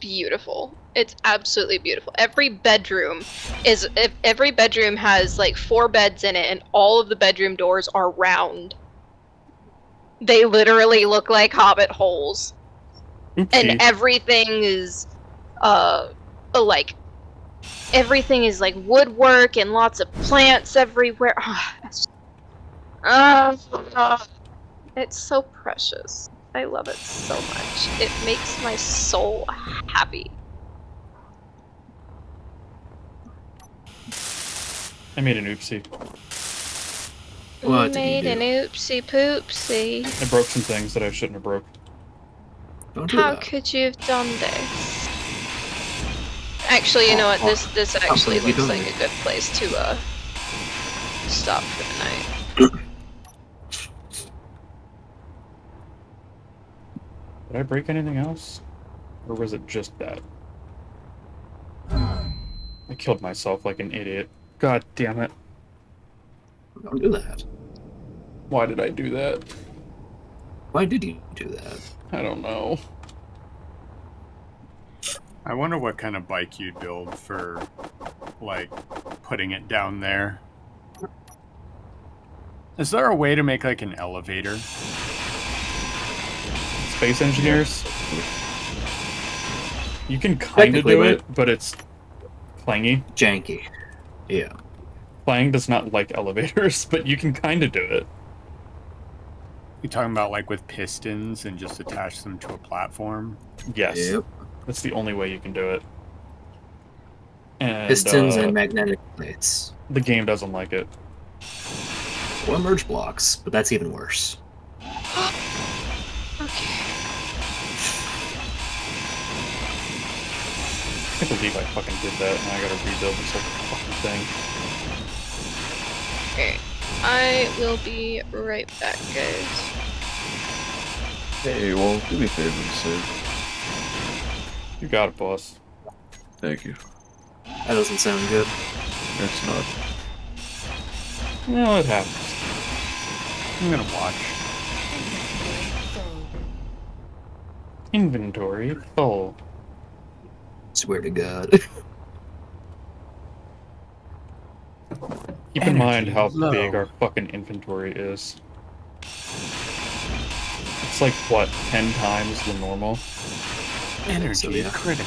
beautiful. It's absolutely beautiful. Every bedroom has like 4 beds in it, and all of the bedroom doors are round. They literally look like hobbit holes. Oopsie. And everything is like woodwork and lots of plants everywhere. It's so precious. I love it so much. It makes my soul happy. I made an oopsie. What did you Made do? an oopsie poopsie. I broke some things that I shouldn't have broke. Don't do How that. could you have done this? Actually, you know what? This actually could you looks do like it? a good place to stop for the night. Did I break anything else? Or was it just that? I killed myself like an idiot. God damn it. Don't do that. Why did I do that? Why did you do that? I don't know. I wonder what kind of bike you'd build for, like, putting it down there. Is there a way to make, like, an elevator? Space engineers? You can kind of Technically, do but- it, but it's clangy. Janky. Yeah. Clang does not like elevators, but you can kind of do it. You talking about, like, with pistons and just attach them to a platform? Yes. Yep. That's the only way you can do it. And, Pistons and magnetic plates. the game doesn't like it. Or merge blocks, but that's even worse. Okay. I can't believe I fucking did that, and I gotta rebuild this whole fucking thing. Okay. I will be right back, guys. Hey, well, do me a favor and save. You got it, boss. Thank you. That doesn't sound good. It's not. No, it happens. I'm gonna watch. Inventory full. Swear to God. Keep in mind Energy how low. big our fucking inventory is. It's like, what, 10 times the normal? Energy So, yeah. critical.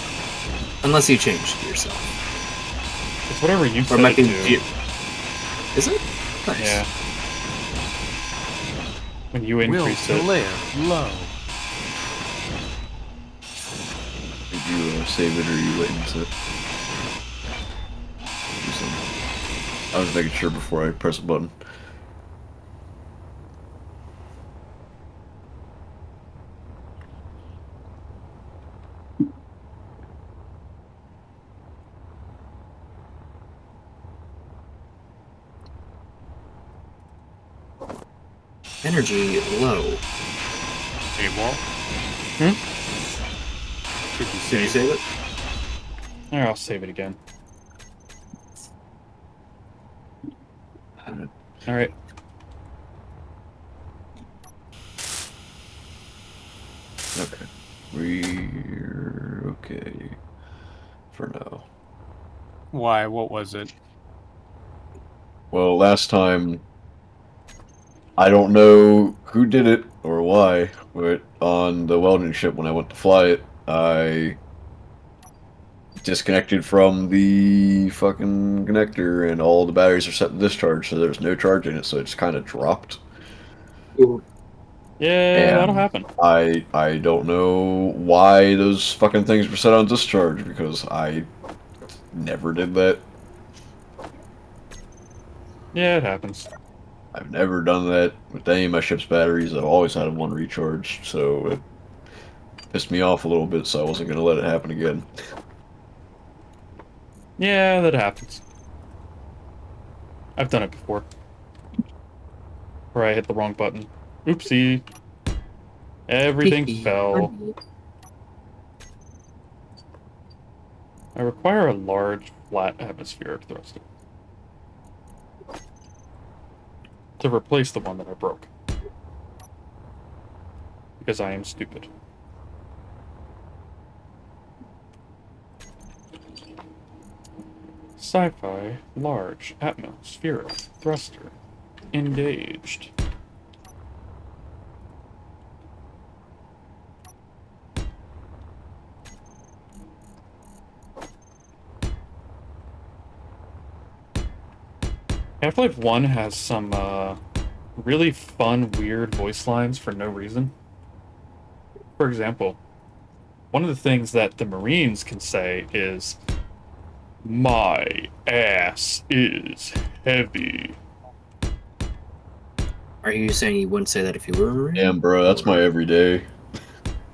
Unless you changed it yourself. It's whatever you Or set might it be. to. Is it? Nice. Yeah. When you Will increase to it. live low. Did you save it or are you waiting to do something? I was making sure before I press a button. Energy low. Hey, Walt. Hmm? Did you Did save you save it? Alright, I'll save it again. Alright. Okay. We're okay for now. Why? What was it? Well, last time, I don't know who did it or why, but on the welding ship when I went to fly it, I disconnected from the fucking connector and all the batteries are set to discharge, so there's no charge in it, so it just kind of dropped. Yeah, And that'll happen. I don't know why those fucking things were set on discharge, because I never did that. Yeah, it happens. I've never done that with any of my ship's batteries. I've always had one recharged, so it pissed me off a little bit, so I wasn't going to let it happen again. Yeah, that happens. I've done it before. Where I hit the wrong button. Oopsie. Everything fell. I require a large, flat atmospheric thruster to replace the one that I broke. Because I am stupid. Sci-fi, large, atmospheric, thruster, engaged. Half-Life 1 has some, really fun, weird voice lines for no reason. For example, one of the things that the Marines can say is, "My ass is heavy." Are you saying you wouldn't say that if you were a Marine? Damn, bro, that's my everyday.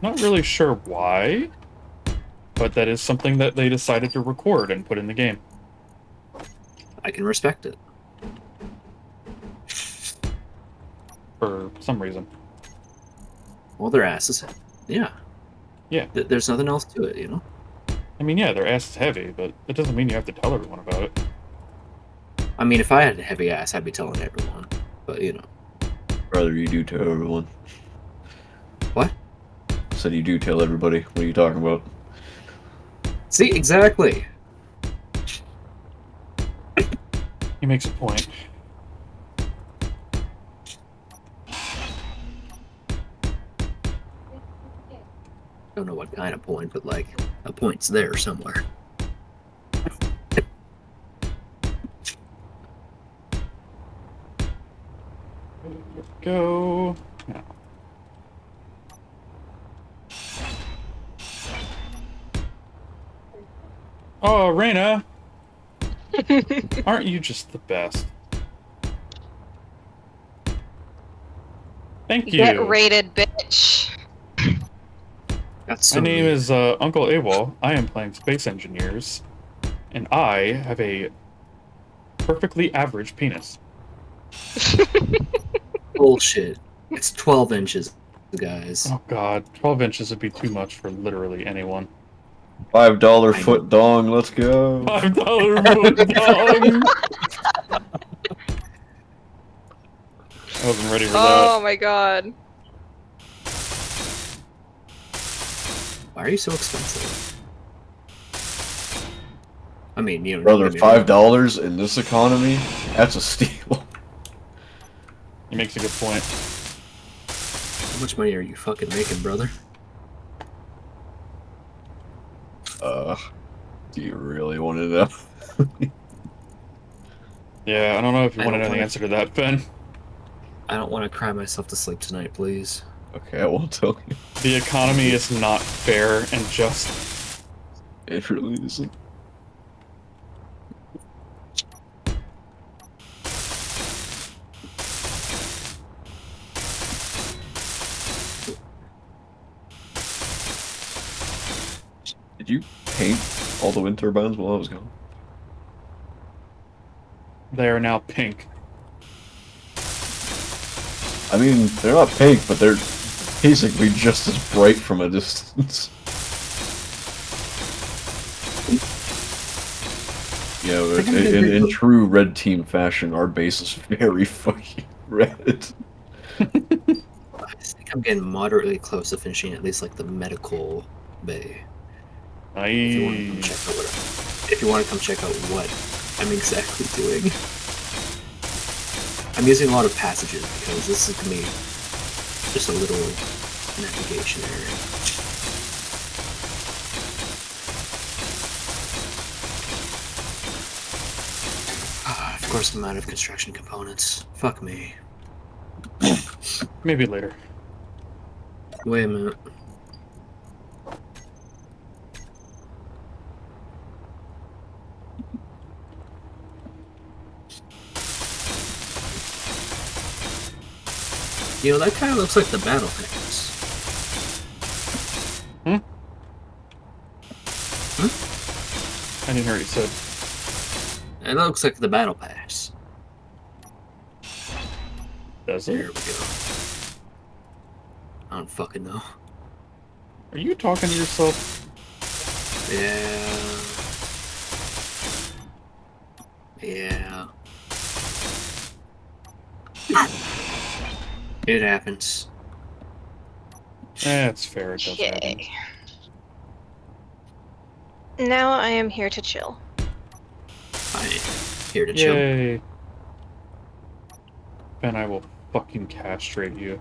Not really sure why, but that is something that they decided to record and put in the game. I can respect it. For some reason. Well, their asses. Yeah. Yeah. There's nothing else to it, you know? I mean, yeah, their ass is heavy, but it doesn't mean you have to tell everyone about it. I mean, if I had a heavy ass, I'd be telling everyone. But, you know. Brother, you do tell everyone. What? Said you do tell everybody. What are you talking about? See, exactly. He makes a point. Don't know what kind of point, but, like, a point's there somewhere. Go. Now. Oh, Reyna! Aren't you just the best? Thank you. Get rated, bitch. That's so My name mean. is Uncle AWOL. I am playing Space Engineers, and I have a perfectly average penis. Bullshit. It's 12 inches, guys. Oh god, 12 inches would be too much for literally anyone. $5 foot dong, let's go. $5 foot dong! I wasn't ready for Oh that. my god. Why are you so expensive? I mean, you know, Brother, don't get me wrong. $5 in this economy? That's a steal. He makes a good point. How much money are you fucking making, brother? Do you really want to know? Yeah, I don't know if you I want to don't know the wanna- answer to that, Ben. I don't want to cry myself to sleep tonight, please. Okay, I won't tell you. The economy is not fair and just. It really isn't. Did you paint all the wind turbines while I was gone? They are now pink. I mean, they're not pink, but they're basically just as bright from a distance. Yeah, but in true red team fashion, our base is very fucking red. I think I'm getting moderately close to finishing at least like the medical bay. If you want to come check out if you want to come check out what I'm exactly doing. I'm using a lot of passages because this is gonna be just a little navigation area. Of course, I'm out of construction components. Fuck me. Maybe later. Wait a minute. You know, that kind of looks like the battle pass. I didn't hear what you said. It looks like the battle pass. Does There it? we go. I don't fucking know. Are you talking to yourself? Yeah. It happens. It's fair. It does happen. Okay. Now I am here to chill. I'm here to chill. Yay. Ben, I will fucking castrate you.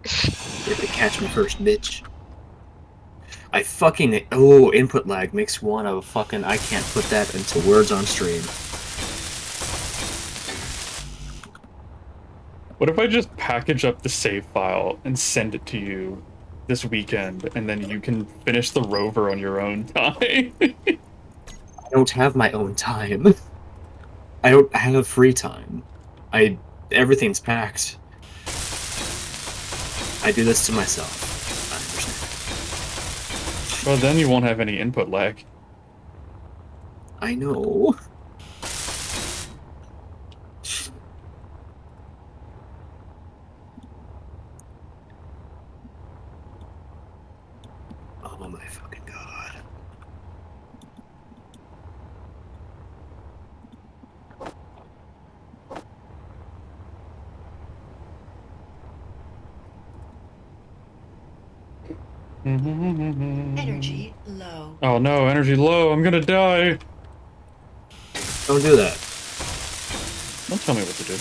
You have to catch me first, bitch. I fucking... Oh, input lag makes one of fucking... I can't put that into words on stream. What if I just package up the save file and send it to you this weekend, and then you can finish the rover on your own time? I don't have my own time. I don't have free time. Everything's packed. I do this to myself. I understand. Well, then you won't have any input lag. I know. Oh my fucking god. Energy low. Oh no, energy low, I'm gonna die! Don't do that. Don't tell me what to do.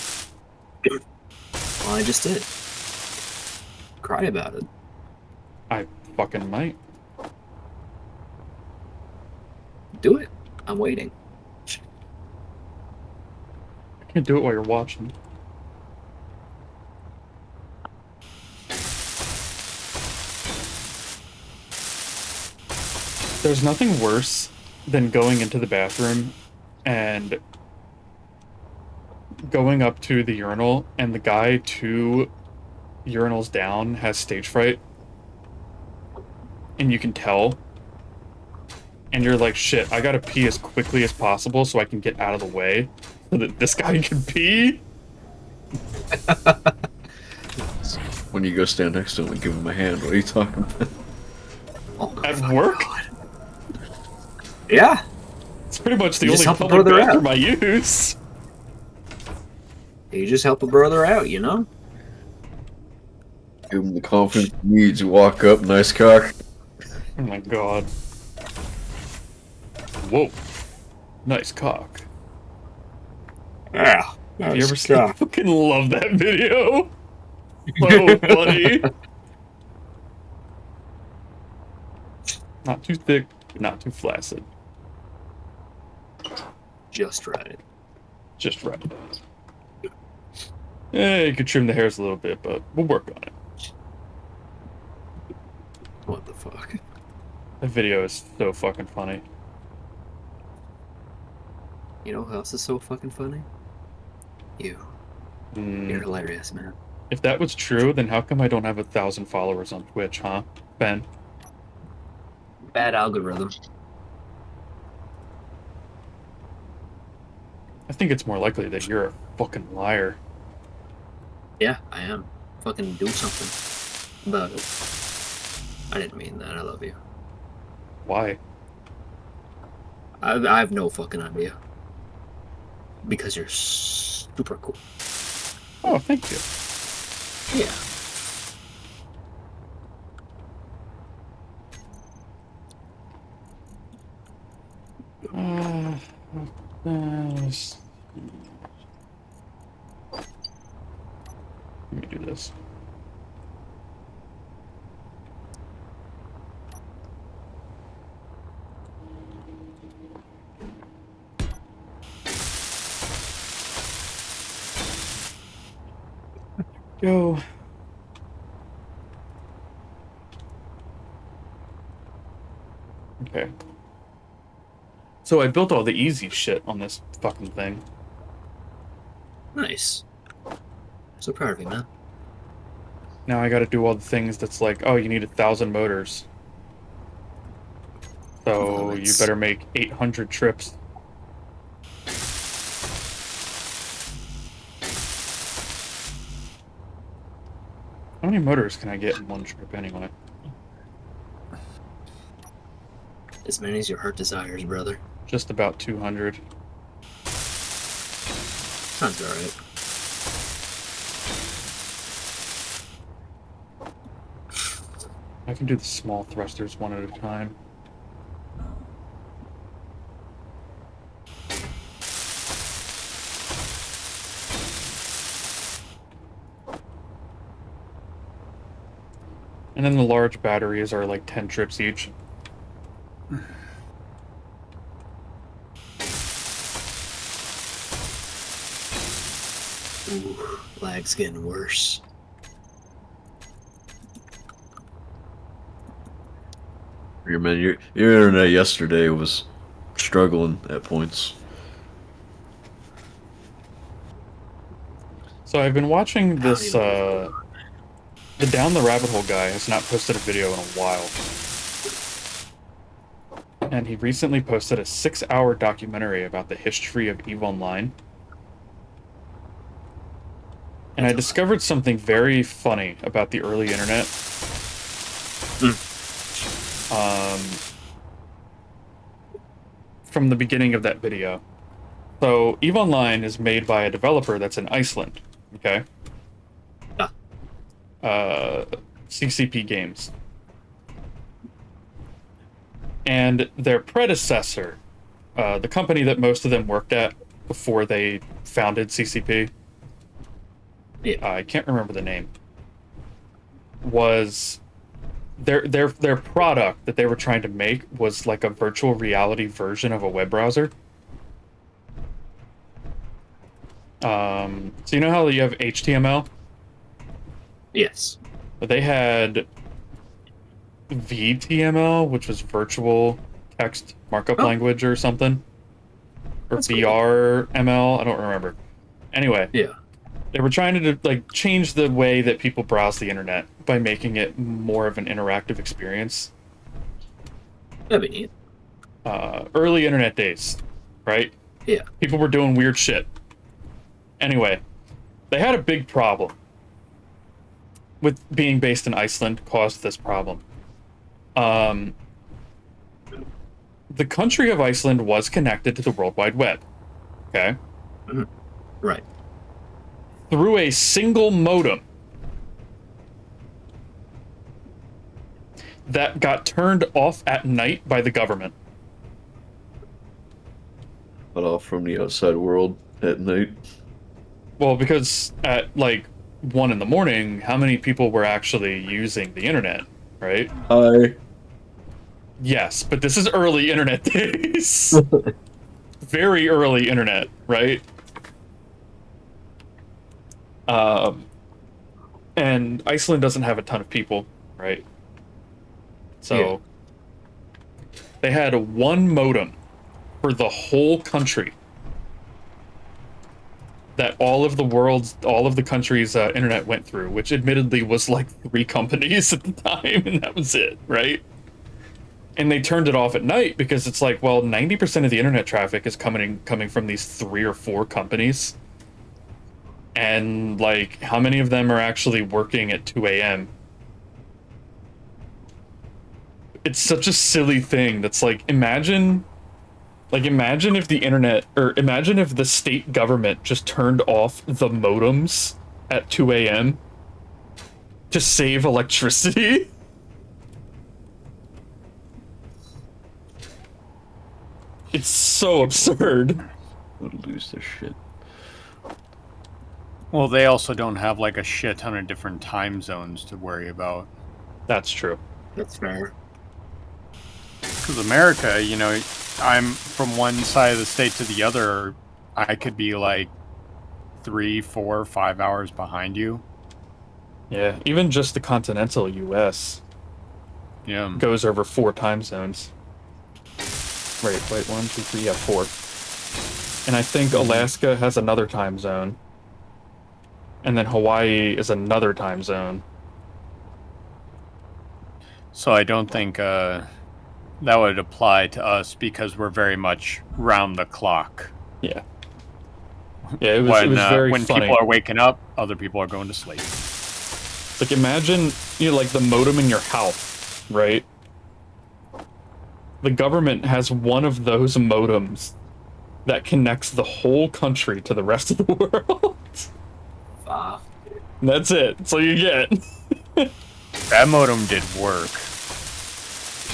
Well, I just did. Cry about it. I fucking might. Do it. I'm waiting. I can't do it while you're watching. There's nothing worse than going into the bathroom and going up to the urinal and the guy 2 urinals down has stage fright. And you can tell. And you're like, shit, I gotta pee as quickly as possible so I can get out of the way so that this guy can pee. When you go stand next to him and give him a hand, what are you talking about? Oh my At fucking work? God. Yeah. It's pretty much the You just only help a public brother out. bathroom I use. You just help a brother out, you know? Give him the confidence he needs. You walk up, nice cock. Oh my god. Whoa. Nice cock. Yeah. Have you ever seen? I fucking love that video. So funny. Not too thick, not too flaccid. Just right. Just right. You could trim the hairs a little bit, but we'll work on it. What the fuck? That video is so fucking funny. You know who else is so fucking funny? You. You're hilarious, man. If that was true, then how come I don't have 1,000 followers on Twitch, huh, Ben? Bad algorithm. I think it's more likely that you're a fucking liar. Yeah, I am. Fucking do something about it. I didn't mean that. I love you. Why? I have no fucking idea. Because you're super cool. Oh, thank you. Yeah. Let me do this. Go. Okay. So I built all the easy shit on this fucking thing. Nice. So proud of you, man. Now I gotta do all the things that's like, oh, you need 1,000 motors. So Well, you better make 800 trips. How many motors can I get in one trip anyway? As many as your heart desires, brother. Just about 200. Sounds alright. I can do the small thrusters one at a time. And then the large batteries are like 10 trips each. Ooh, lag's getting worse. Your internet yesterday was struggling at points. So I've been watching I don't this, even know what's going on. the Down the Rabbit Hole guy has not posted a video in a while. And he recently posted a 6-hour documentary about the history of EVE Online. And I discovered something very funny about the early internet. From the beginning of that video. So, EVE Online is made by a developer that's in Iceland, okay? CCP Games. And their predecessor, the company that most of them worked at before they founded CCP, I can't remember the name, was their product that they were trying to make was like a virtual reality version of a web browser. So you know how you have HTML? Yes. They had VTML, which was virtual text markup language or something. Or That's cool. VRML, I don't remember. Anyway. Yeah. They were trying to like change the way that people browse the internet by making it more of an interactive experience. That'd be neat. Early internet days, right? Yeah. People were doing weird shit. Anyway, they had a big problem with being based in Iceland caused this problem. The country of Iceland was connected to the World Wide Web. Okay? Mm-hmm. Right. Through a single modem that got turned off at night by the government. Cut off from the outside world at night. Well, because at like 1 a.m, how many people were actually using the internet, right? Hi. Yes, but this is early internet days. Very early internet, right? And Iceland doesn't have a ton of people, right? So they had one modem for the whole country that all of the country's internet went through, which admittedly was like 3 companies at the time, and that was it, right? And they turned it off at night because it's like, well, 90% of the internet traffic is coming from these 3 or 4 companies. And, like, how many of them are actually working at 2 a.m.? It's such a silly thing that's like, imagine if the internet, or imagine if the state government just turned off the modems at 2 a.m. to save electricity. It's so absurd. Would lose their shit. Well, they also don't have like a shit ton of different time zones to worry about. That's true. That's fair. Because America, you know, I'm from one side of the state to the other. I could be like 3, 4, 5 hours behind you. Yeah, even just the continental U.S. Yeah. goes over 4 time zones. Wait, 1, 2, 3, yeah, 4. And I think Alaska has another time zone. And then Hawaii is another time zone. So I don't think that would apply to us because we're very much round the clock. Yeah. Yeah, it was very when funny. people are waking up, other people are going to sleep. Like, imagine, like the modem in your house, right? The government has one of those modems that connects the whole country to the rest of the world. Fuck. That's it. That's all you get. That modem did work.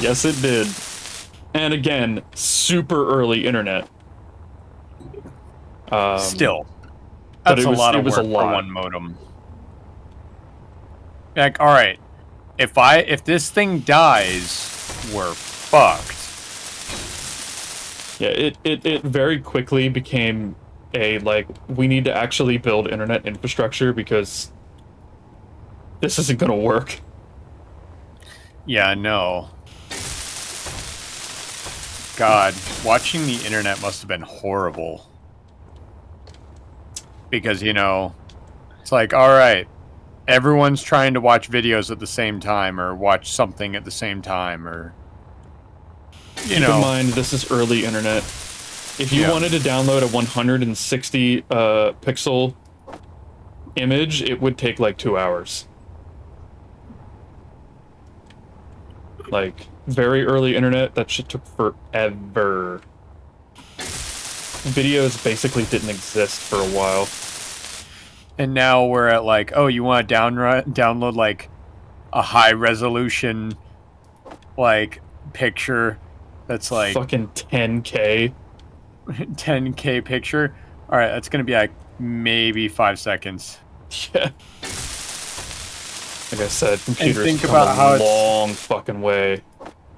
Yes, it did. And again, super early internet. Still, but that's a lot of work for one modem. Like, all right, if this thing dies, we're fucked. Yeah, it very quickly became a, like, we need to actually build internet infrastructure because this isn't gonna work. Yeah, no. God, watching the internet must have been horrible. Because, you know, it's like, all right, everyone's trying to watch videos at the same time or watch something at the same time or, you know. Keep in mind, this is early internet. If you wanted to download a 160 pixel image, it would take like 2 hours. Like, very early internet, that shit took forever. Videos basically didn't exist for a while. And now we're at like, oh, you want to download like a high resolution like picture that's like fucking 10K. 10K picture. All right, that's gonna be like maybe 5 seconds. Yeah. Like I said, computers think come about how a long fucking way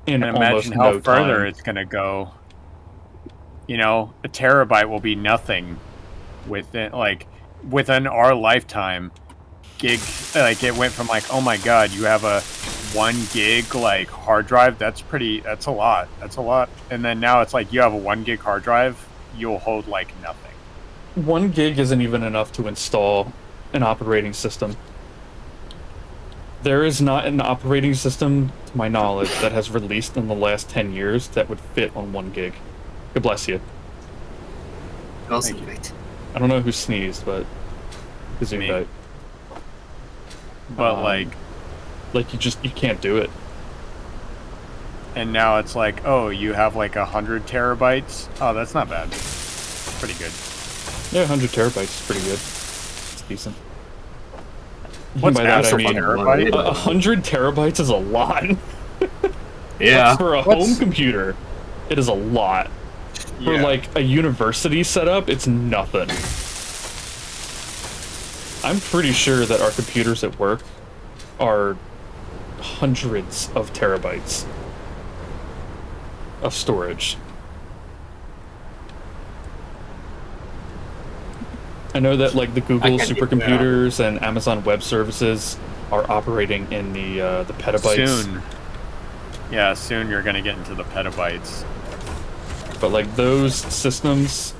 in and almost imagine how no further time. it's gonna go. You know, a terabyte will be nothing within within our lifetime. Gig, like, it went from like, oh my god, you have a 1 gig like hard drive. That's a lot. And then now it's like you have a 1 gig hard drive, you'll hold like nothing. 1 gig isn't even enough to install an operating system. There is not an operating system, to my knowledge, that has released in the last 10 years that would fit on 1 gig. God bless you. Also, right. I don't know who sneezed, but Me. But like you can't do it. And now it's like, oh, you have like 100 terabytes. Oh, that's not bad. Pretty good. Yeah, 100 terabytes is pretty good. It's decent. What's by that I after mean, terabyte? 100 terabytes is a lot. Yeah. For a home computer, it is a lot. For Yeah. like a university setup, it's nothing. I'm pretty sure that our computers at work are hundreds of terabytes of storage. I know that like the Google supercomputers and Amazon Web Services are operating in the petabytes. Soon. Yeah, soon you're gonna get into the petabytes. But like those systems,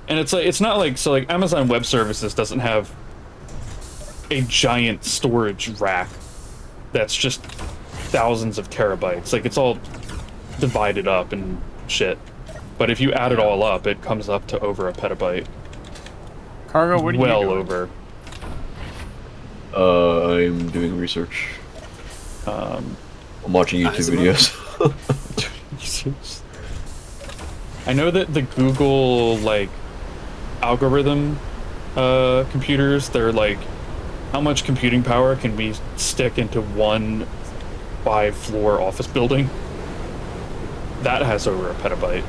and it's not like, so like Amazon Web Services doesn't have a giant storage rack that's just thousands of terabytes. Like, it's all divided up and shit. But if you add it all up, it comes up to over a petabyte. Cargo, what are you doing? Well over. I'm doing research. I'm watching YouTube videos. I know that the Google, like, algorithm computers, they're like, how much computing power can we stick into one 5-floor office building? That has over a petabyte.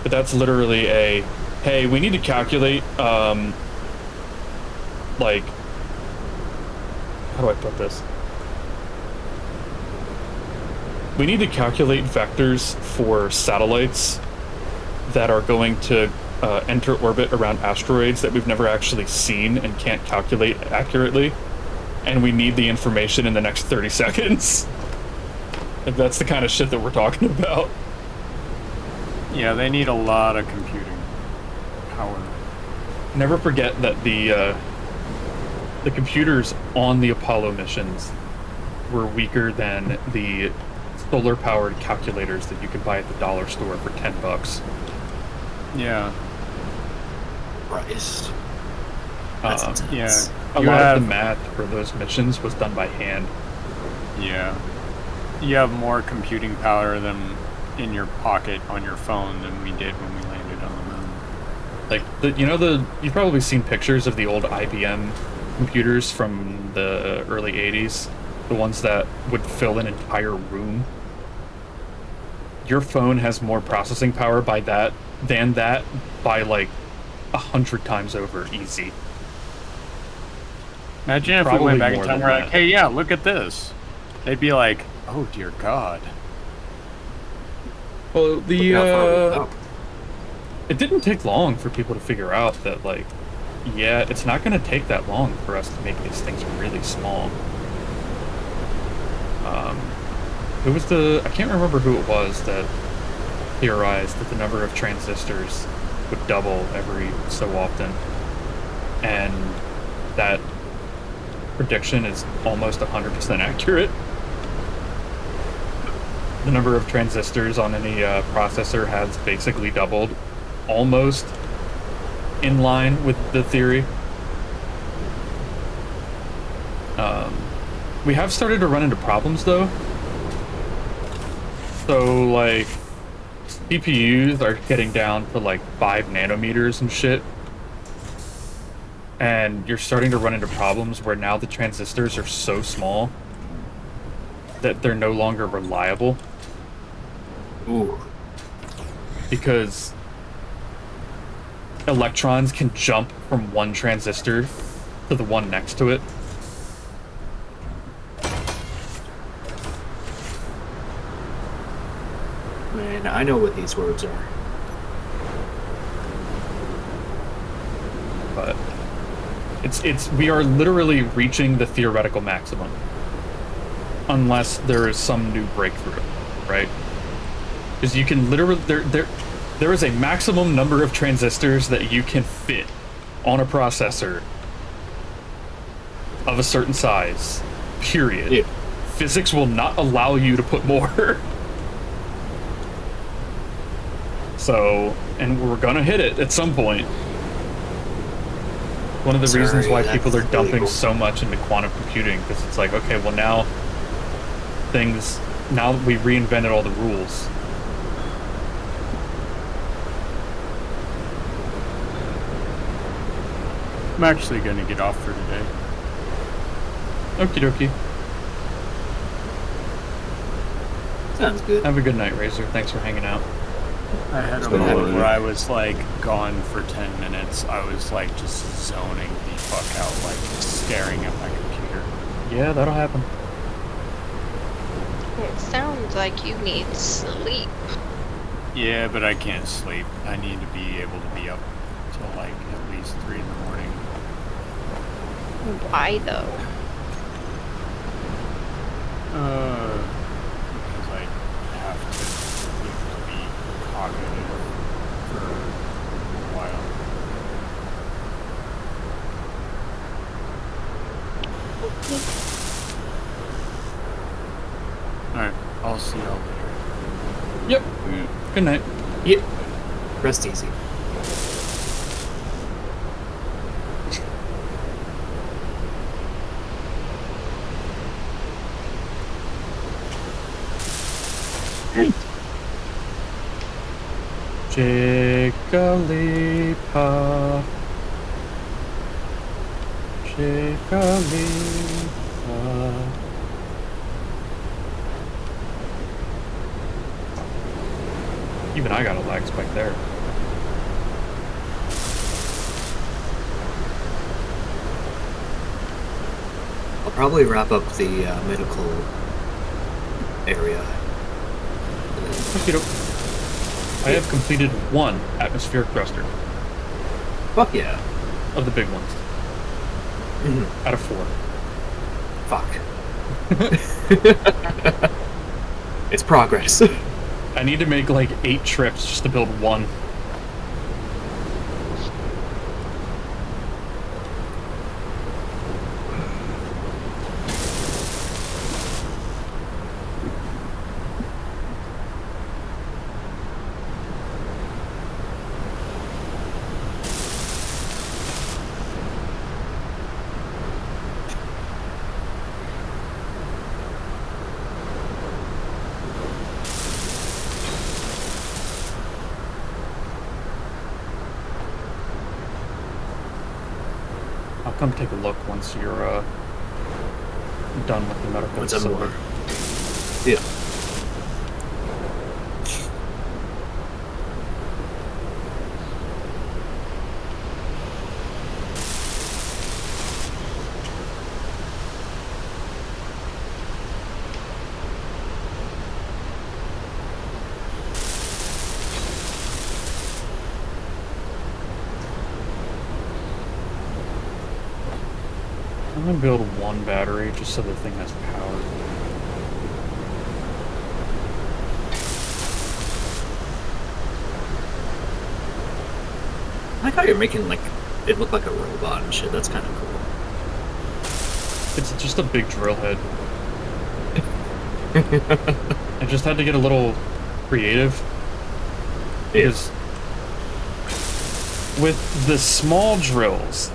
But that's literally a, hey, we need to calculate, like, how do I put this? We need to calculate vectors for satellites that are going to enter orbit around asteroids that we've never actually seen and can't calculate accurately. And we need the information in the next 30 seconds. If that's the kind of shit that we're talking about. Yeah, they need a lot of computing power. Never forget that the computers on the Apollo missions were weaker than the solar-powered calculators that you could buy at the dollar store for $10. Yeah. Christ. That's intense. Yeah. A lot of the math for those missions was done by hand. Yeah. You have more computing power than in your pocket on your phone than we did when we landed on the moon. Like, you've probably seen pictures of the old IBM computers from the early 80s. The ones that would fill an entire room. Your phone has more processing power than that by like 100 times over, easy. Imagine if we Probably went back in more time and than we're like, that. hey, yeah, look at this. They'd be like, oh, dear God. Well, Look how far we've come. it didn't take long for people to figure out that, like, yeah, it's not going to take that long for us to make these things really small. I can't remember who it was that theorized that the number of transistors would double every so often. And that prediction is almost 100% accurate. The number of transistors on any processor has basically doubled, almost in line with the theory. We have started to run into problems, though. So, like, CPUs are getting down to, like, 5 nanometers and shit. And you're starting to run into problems where now the transistors are so small that they're no longer reliable. Ooh. Because electrons can jump from one transistor to the one next to it. Man, I know what these words are. But we are literally reaching the theoretical maximum. Unless there is some new breakthrough, right? Because you can literally there is a maximum number of transistors that you can fit on a processor of a certain size. Period. Yeah. Physics will not allow you to put more. So, and we're gonna hit it at some point. One of the reasons why people are dumping so much into quantum computing, because it's like, okay, well now we reinvented all the rules. I'm actually going to get off for today. Okie dokie. Sounds good. Have a good night, Razor. Thanks for hanging out. I had a moment where I was like gone for 10 minutes. I was like just zoning the fuck out, like staring at my computer. Yeah, that'll happen. It sounds like you need sleep. Yeah, but I can't sleep. I need to be able to be up till like at least 3 in the morning. Why though? Because I have to be able to be cognitive for a while. Alright, I'll see y'all later. Yep. Good night. Yep. Rest easy. Jigglypuff. Jigglypuff. Even I got a lag spike there. I'll probably wrap up the medical area. Okey-doke. I have completed 1 atmospheric thruster Fuck yeah. of the big ones. Out of 4. Fuck. It's progress. I need to make like 8 trips just to build 1. come take a look once you're done with the medical Once I'm facility. more. Yeah. I'm gonna build one battery just so the thing has power. I like how you're making like it look like a robot and shit. That's kind of cool. It's just a big drill head. I just had to get a little creative. Because with the small drills,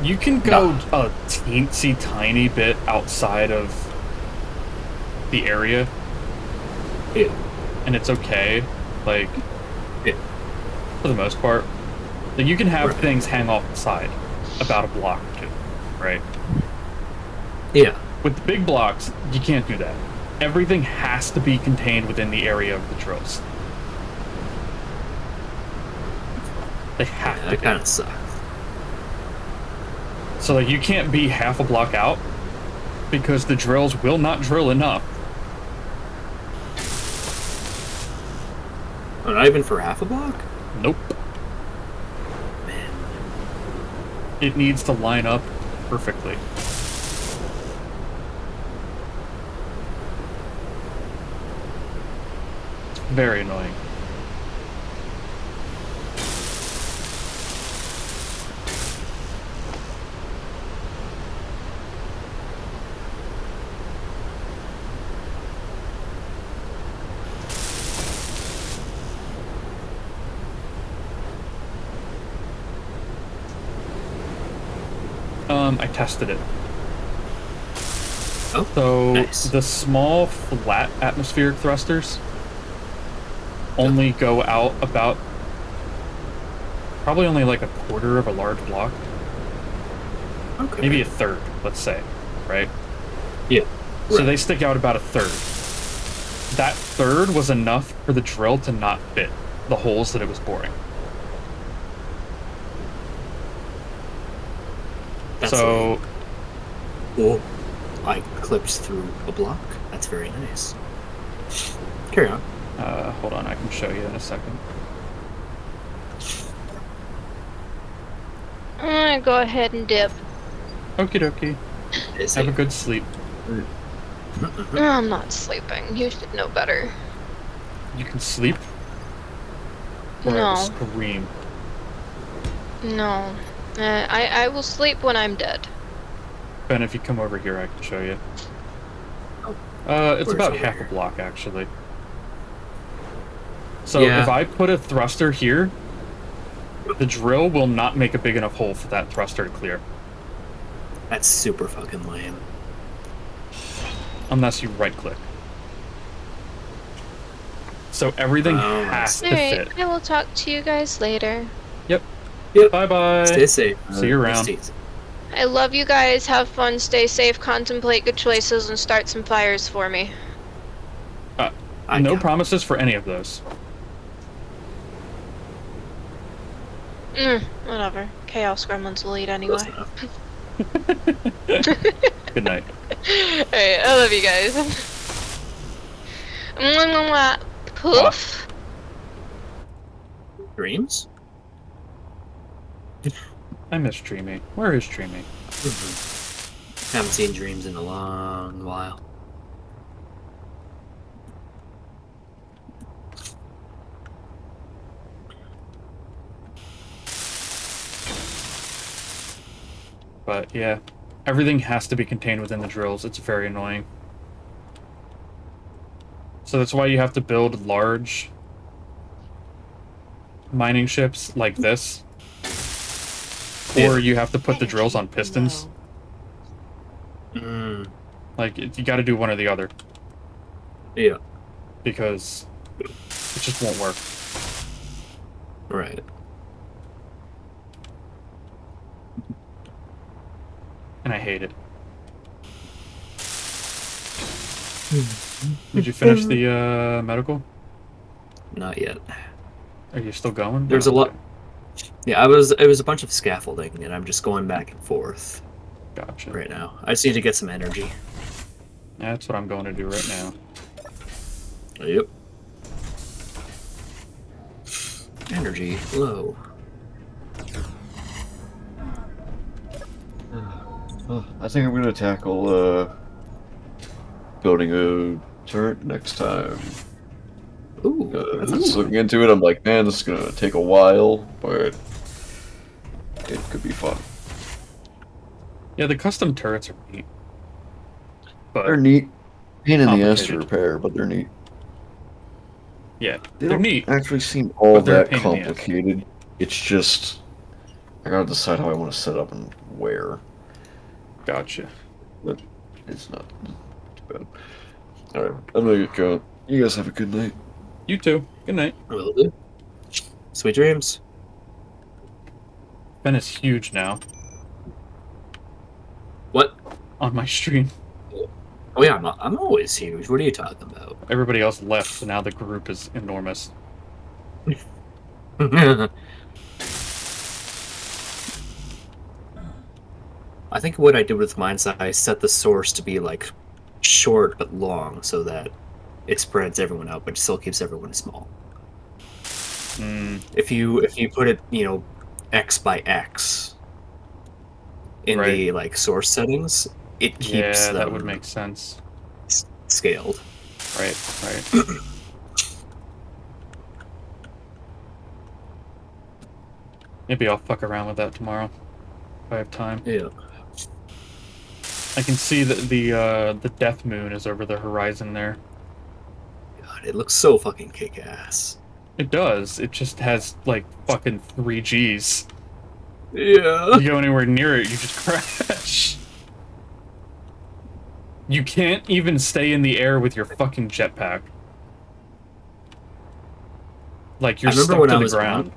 you can go a teensy tiny bit outside of the area. Yeah. And it's okay. Like, Yeah. for the most part. Like, you can have Right. things hang off the side about a block or two, right? Yeah. With the big blocks, you can't do that. Everything has to be contained within the area of the drills. They have to That be. kind of sucks. So, like, you can't be half a block out because the drills will not drill enough. Oh, not even for half a block? Nope. Man. It needs to line up perfectly. It's very annoying. I tested it. Oh, So nice. the small flat atmospheric thrusters only go out about probably only like a quarter of a large block, Okay. maybe a third, let's say, right? Yeah. So Right. they stick out about a third. That third was enough for the drill to not fit the holes that it was boring. That's So cool. Like clips through a block. That's very nice. Carry on. hold on, I can show you in a second. I'm gonna go ahead and dip. Okie dokie. Have a good sleep. No, I'm not sleeping. You should know better. You can sleep or I will No. scream. No. I will sleep when I'm dead. Ben, if you come over here, I can show you. It's Where's about over half here? a block, actually. So Yeah. if I put a thruster here, the drill will not make a big enough hole for that thruster to clear. That's super fucking lame. Unless you right-click. So everything Oh, has to Alright, fit. I will talk to you guys later. Yep. Yep. Bye-bye. Stay safe. See you around. Stay safe. I love you guys. Have fun, stay safe, contemplate good choices, and start some fires for me. I No got- promises for any of those. Whatever. Chaos Gremlins will eat anyway. Close enough. Good night. Alright, I love you guys. Mwah, mwah, mwah. Poof. Dreams? I miss Dreamy. Where is Dreamy? Haven't seen dreams in a long while. But yeah, everything has to be contained within the drills. It's very annoying. So that's why you have to build large mining ships like this. Or you have to put the drills on pistons. Mm, Like, you gotta do one or the other. yeah, Because it just won't work. right. And I hate it. Did you finish the medical? Not yet. Are you still going? There's Oh, a lot. okay. Yeah, it was a bunch of scaffolding, and I'm just going back and forth Gotcha. right now. I just need to get some energy. That's what I'm going to do right now. Yep. Energy low. I think I'm gonna tackle building a turret next time. Ooh. Just looking into it, I'm like, man, this is gonna take a while, but it could be fun. Yeah, the custom turrets are neat. But They're neat. Pain in the ass to complicated. repair, but they're neat. Yeah, They they're don't neat. actually seem all but they're a that pain in the ass. complicated. It's just I gotta decide how I want to set up and where. Gotcha. But it's not too bad. Alright, I'm gonna get going. You guys have a good night. You too. Good night. Will do. Sweet dreams. Ben is huge now What? on my stream. Oh yeah, I'm always huge. What are you talking about? Everybody else left, so now the group is enormous. I think what I did with mine is I set the source to be like short but long, so that it spreads everyone out, but still keeps everyone small. Mm, If you put it, X by X in the like source settings, it keeps yeah, them that would make sense. scaled. Right. Maybe I'll fuck around with that tomorrow if I have time. Yeah. I can see that the death moon is over the horizon there. God, it looks so fucking kick-ass. It does. It just has like fucking 3 Gs. Yeah. You go anywhere near it, you just crash. You can't even stay in the air with your fucking jetpack. Like you're I remember stuck when to I the was ground.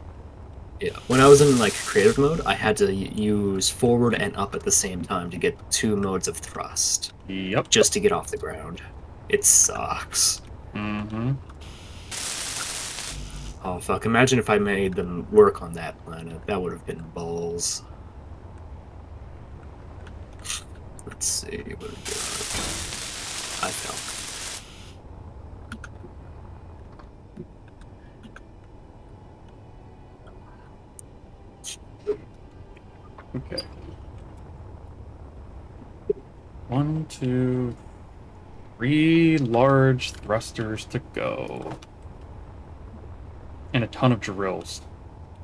Yeah, when I was in like creative mode, I had to use forward and up at the same time to get 2 modes of thrust, Yep. just to get off the ground. It sucks. Mm-hmm. Oh fuck! Imagine if I made them work on that planet. That would have been balls. Let's see what we got. I fell. Okay. 1, 2, 3 large thrusters to go. And a ton of drills.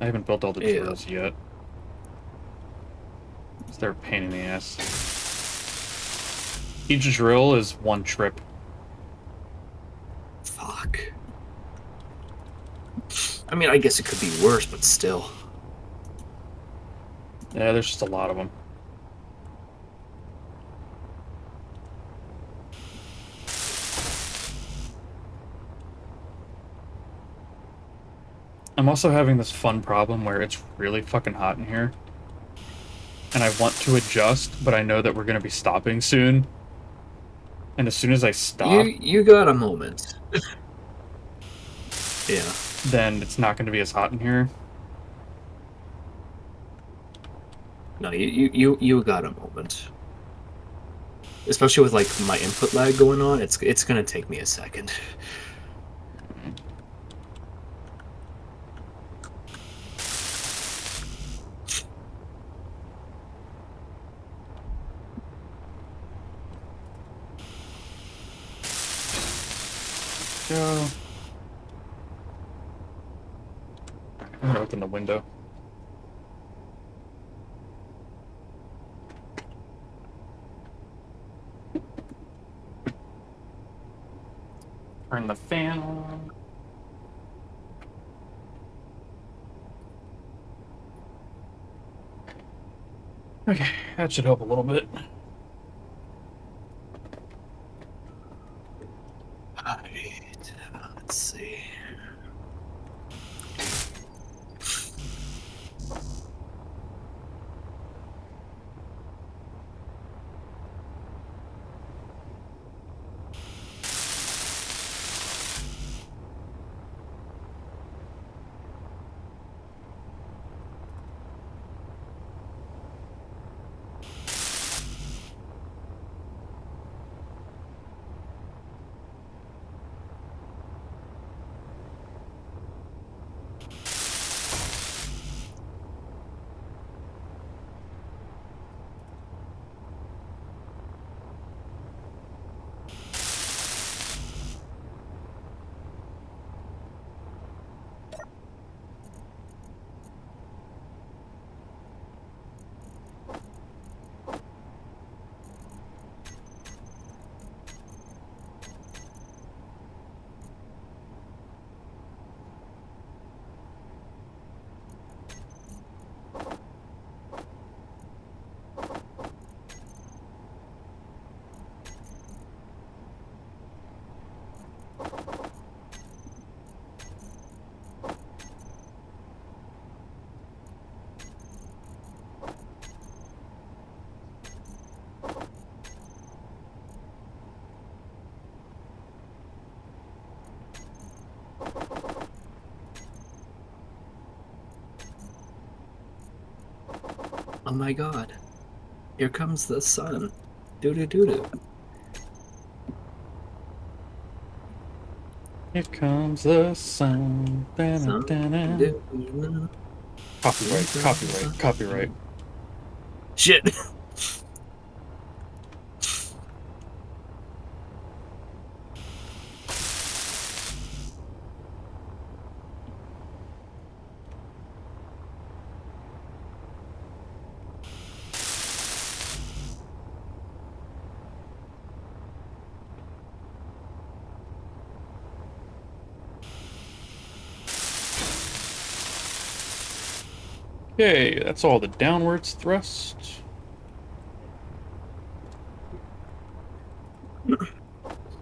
I haven't built all the Yeah. drills yet. They're a pain in the ass. Each drill is 1 trip. Fuck. I mean, I guess it could be worse, but still. Yeah, there's just a lot of them. I'm also having this fun problem where it's really fucking hot in here. And I want to adjust, but I know that we're going to be stopping soon. And as soon as I stop, You got a moment. Yeah. then it's not going to be as hot in here. No, you got a moment. Especially with like my input lag going on, it's gonna take me a second. Go. I'm gonna open the window. Turn the fan on. Okay, that should help a little bit. Alright, let's see. Oh my god. Here comes the sun. Doo-doo-doo-doo. Here comes the sun. Sun. Da-na-da-na. Doo-doo-doo. Copyright. Shit. Okay, that's all the downwards thrust.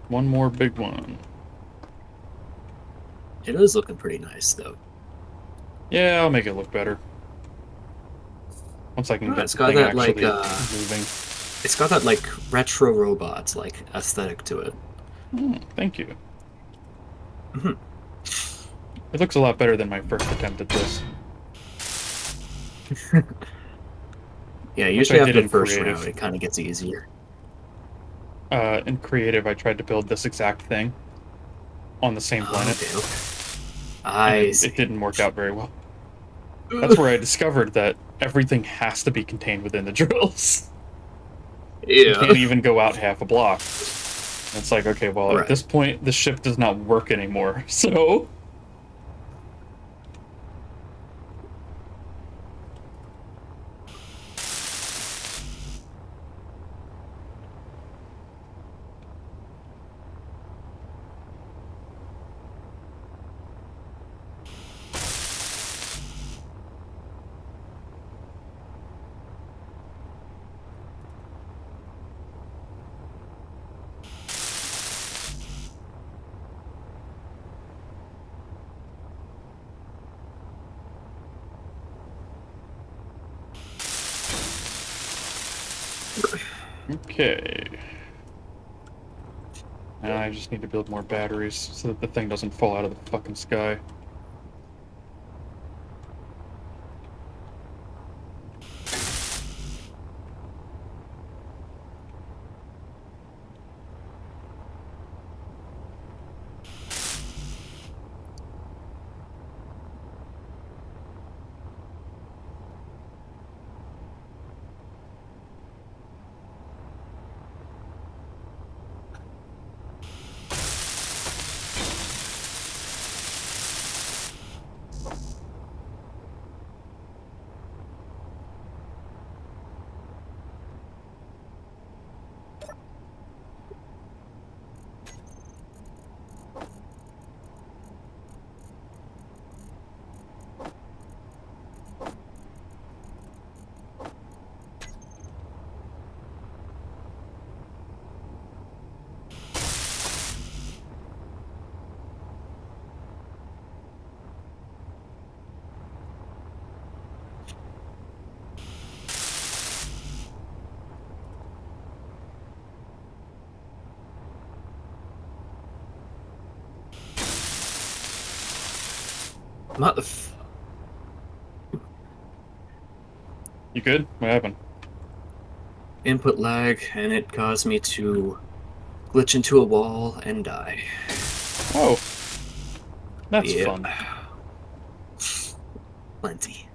One more big one. It is looking pretty nice, though. Yeah, I'll make it look better. Once I can get It's the got thing that, like, actually moving. It's got that, like, retro robots, like, aesthetic to it. Thank you. Mhm. It looks a lot better than my first attempt at this. Yeah, Which usually I after did the in first creative. round, it kind of gets easier. In creative, I tried to build this exact thing on the same planet. Okay. And I see. it didn't work out very well. That's where I discovered that everything has to be contained within the drills. You Yeah. can't even go out half a block. And it's like, okay, well, Right. at this point, the ship does not work anymore, so... Okay. Now I just need to build more batteries so that the thing doesn't fall out of the fucking sky. You good? What happened? Input lag, and it caused me to glitch into a wall and die. Oh. That's Yeah. fun. Plenty.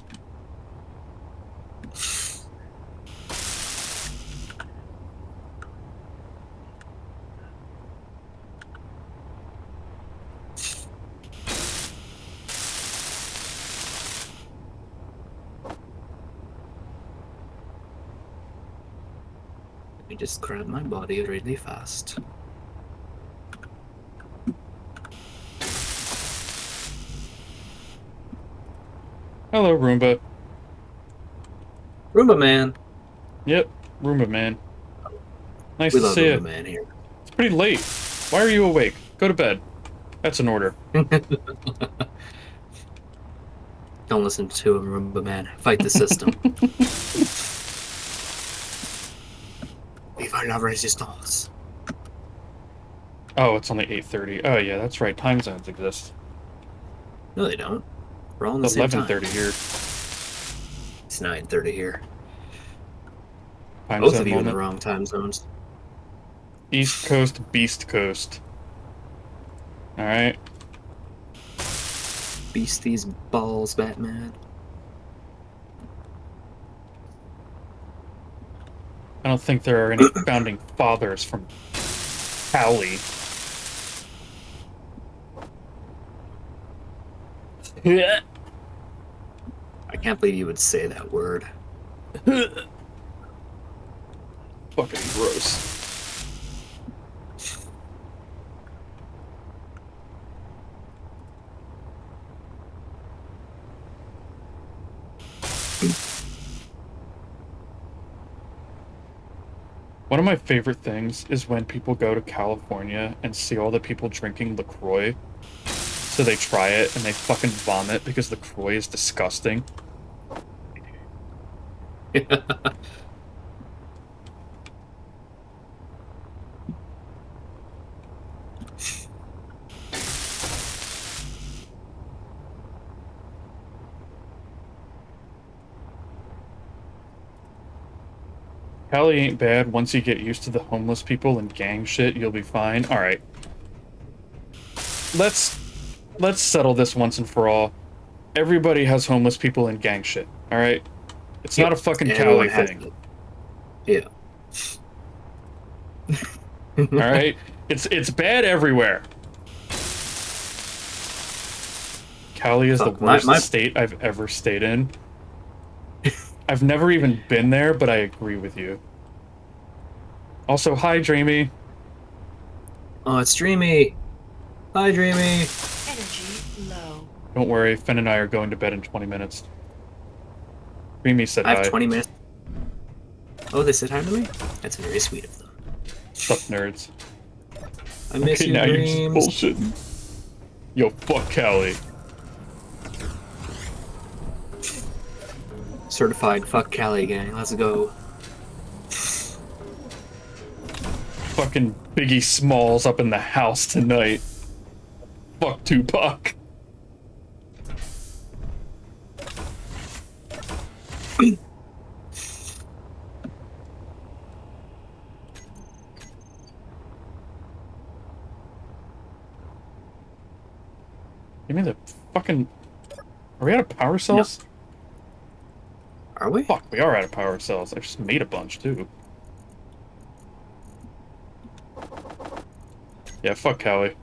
Let me just grab my body really fast. Hello, Roomba. Roomba Man! Yep, Roomba man. Nice We to love see Roomba you. Man here. It's pretty late. Why are you awake? Go to bed. That's an order. Don't listen to him, Roomba Man. Fight the system. Viva la resistance. Oh, it's only 8:30. Oh yeah, that's right. Time zones exist. No, they don't. We're all in the same time. 11:30 here. It's 9:30 here. Time Both zone of you in the moment. wrong time zones. East Coast, Beast Coast. Alright. Beast these balls, Batman. I don't think there are any founding fathers from Cali. Yeah. I can't believe you would say that word. Fucking gross. One of my favorite things is when people go to California and see all the people drinking LaCroix. So they try it and they fucking vomit because LaCroix is disgusting. Cali ain't bad. Once you get used to the homeless people and gang shit, you'll be fine. Alright. Let's settle this once and for all. Everybody has homeless people and gang shit, alright? It's not a fucking Everyone Cali has thing. it. Yeah. Alright? It's bad everywhere. Cali is Fuck, the worst my- state I've ever stayed in. I've never even been there, but I agree with you. Also, hi, Dreamy. Oh, it's Dreamy. Hi, Dreamy. Energy low. Don't worry, Finn and I are going to bed in 20 minutes. Dreamy said I have hi. 20 minutes. Oh, they said hi to me? That's very sweet of them. Sup, nerds. I miss you, now you're dreams. just bullshitting. Yo, fuck Cali. Certified fuck Cali gang. Let's go. Fucking Biggie Smalls up in the house tonight. Fuck Tupac. Give me the fucking... Are we out of power cells? Are we? Fuck, we are out of power cells. I just made a bunch, too. Yeah, fuck Cali.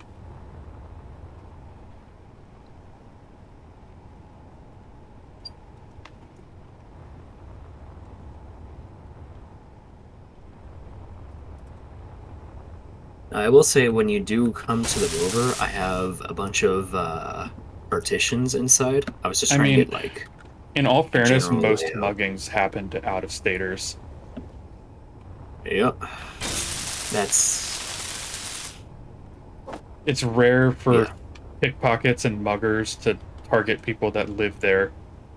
I will say, when you do come to the rover, I have a bunch of partitions inside. I was just I trying mean, to get, like... In all fairness, general most layout. muggings happen to out-of-staters. Yep. That's... It's rare for Yeah. pickpockets and muggers to target people that live there.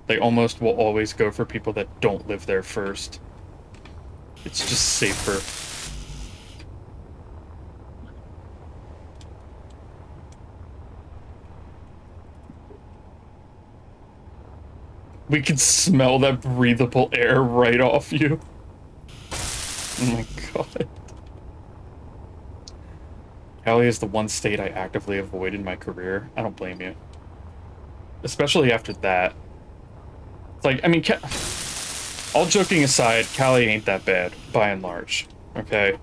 They almost will always go for people that don't live there first. It's just safer. We can smell that breathable air right off you. Oh my god. Cali is the one state I actively avoid in my career. I don't blame you. Especially after that. It's like, I mean, all joking aside, Cali ain't that bad, by and large. Okay?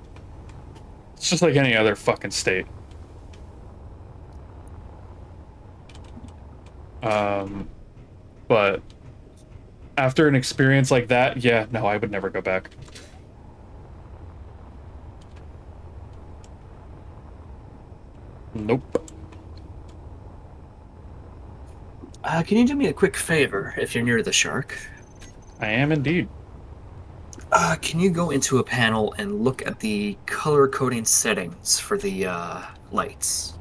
It's just like any other fucking state. But after an experience like that, yeah, no, I would never go back. Nope. Can you do me a quick favor if you're near the shark? I am indeed. Can you go into a panel and look at the color coding settings for the lights?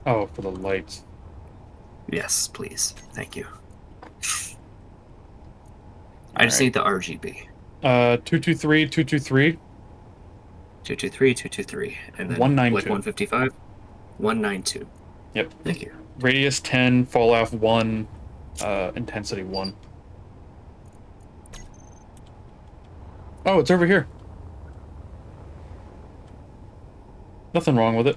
Oh, for the lights. Yes, please. Thank you. I just need the RGB. 223, 223. 223, 223. And then 192. like 155? 192. Yep. Thank you. Radius 10, fall off 1, intensity 1. Oh, it's over here. Nothing wrong with it.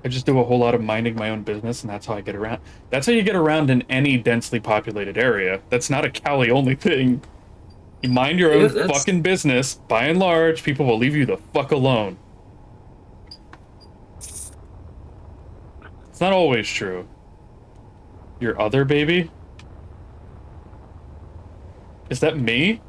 I just do a whole lot of minding my own business, and that's how I get around. That's how you get around in any densely populated area. That's not a Cali only thing. You mind your own fucking business. By and large, people will leave you the fuck alone. It's not always true. Your other baby? Is that me?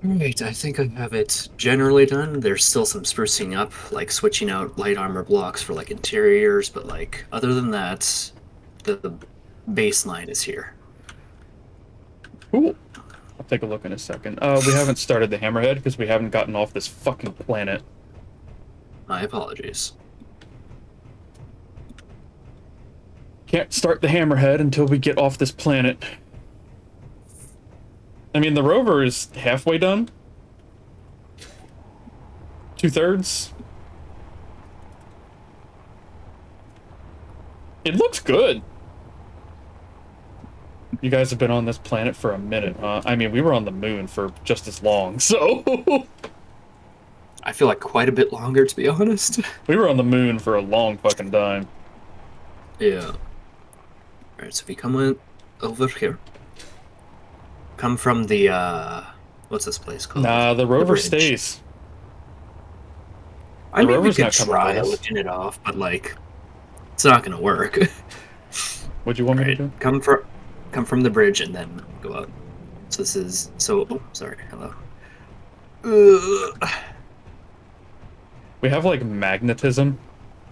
Alright, I think I have it generally done. There's still some sprucing up, like switching out light armor blocks for like interiors, but like other than that, the baseline is here. Cool. I'll take a look in a second. We haven't started the Hammerhead because we haven't gotten off this fucking planet. My apologies. Can't start the Hammerhead until we get off this planet. I mean, the rover is halfway done. 2/3. It looks good. You guys have been on this planet for a minute, huh? I mean, we were on the moon for just as long, so... I feel like quite a bit longer, to be honest. We were on the moon for a long fucking time. Yeah. Alright, so if you come over here. Come from the, what's this place called? Nah, the rover bridge. stays. I mean, we rover's could not coming try with us. lifting it off, but, like, it's not gonna work. What'd you want me to do? Come from the bridge and then go up. So this is... oh, sorry. Hello. We have, like, magnetism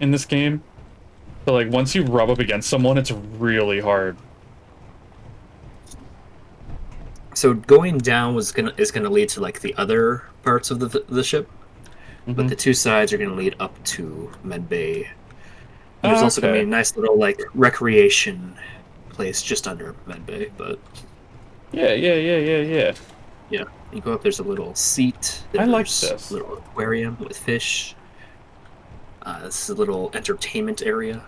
in this game. So, like, once you rub up against someone, it's really hard. So going down is gonna lead to like the other parts of the ship, but the two sides are gonna lead up to Med Bay. And there's also gonna be a nice little like recreation place just under Med Bay, but Yeah. yeah, you go up. There's a little seat. I like There's this. a little aquarium with fish. This is a little entertainment area.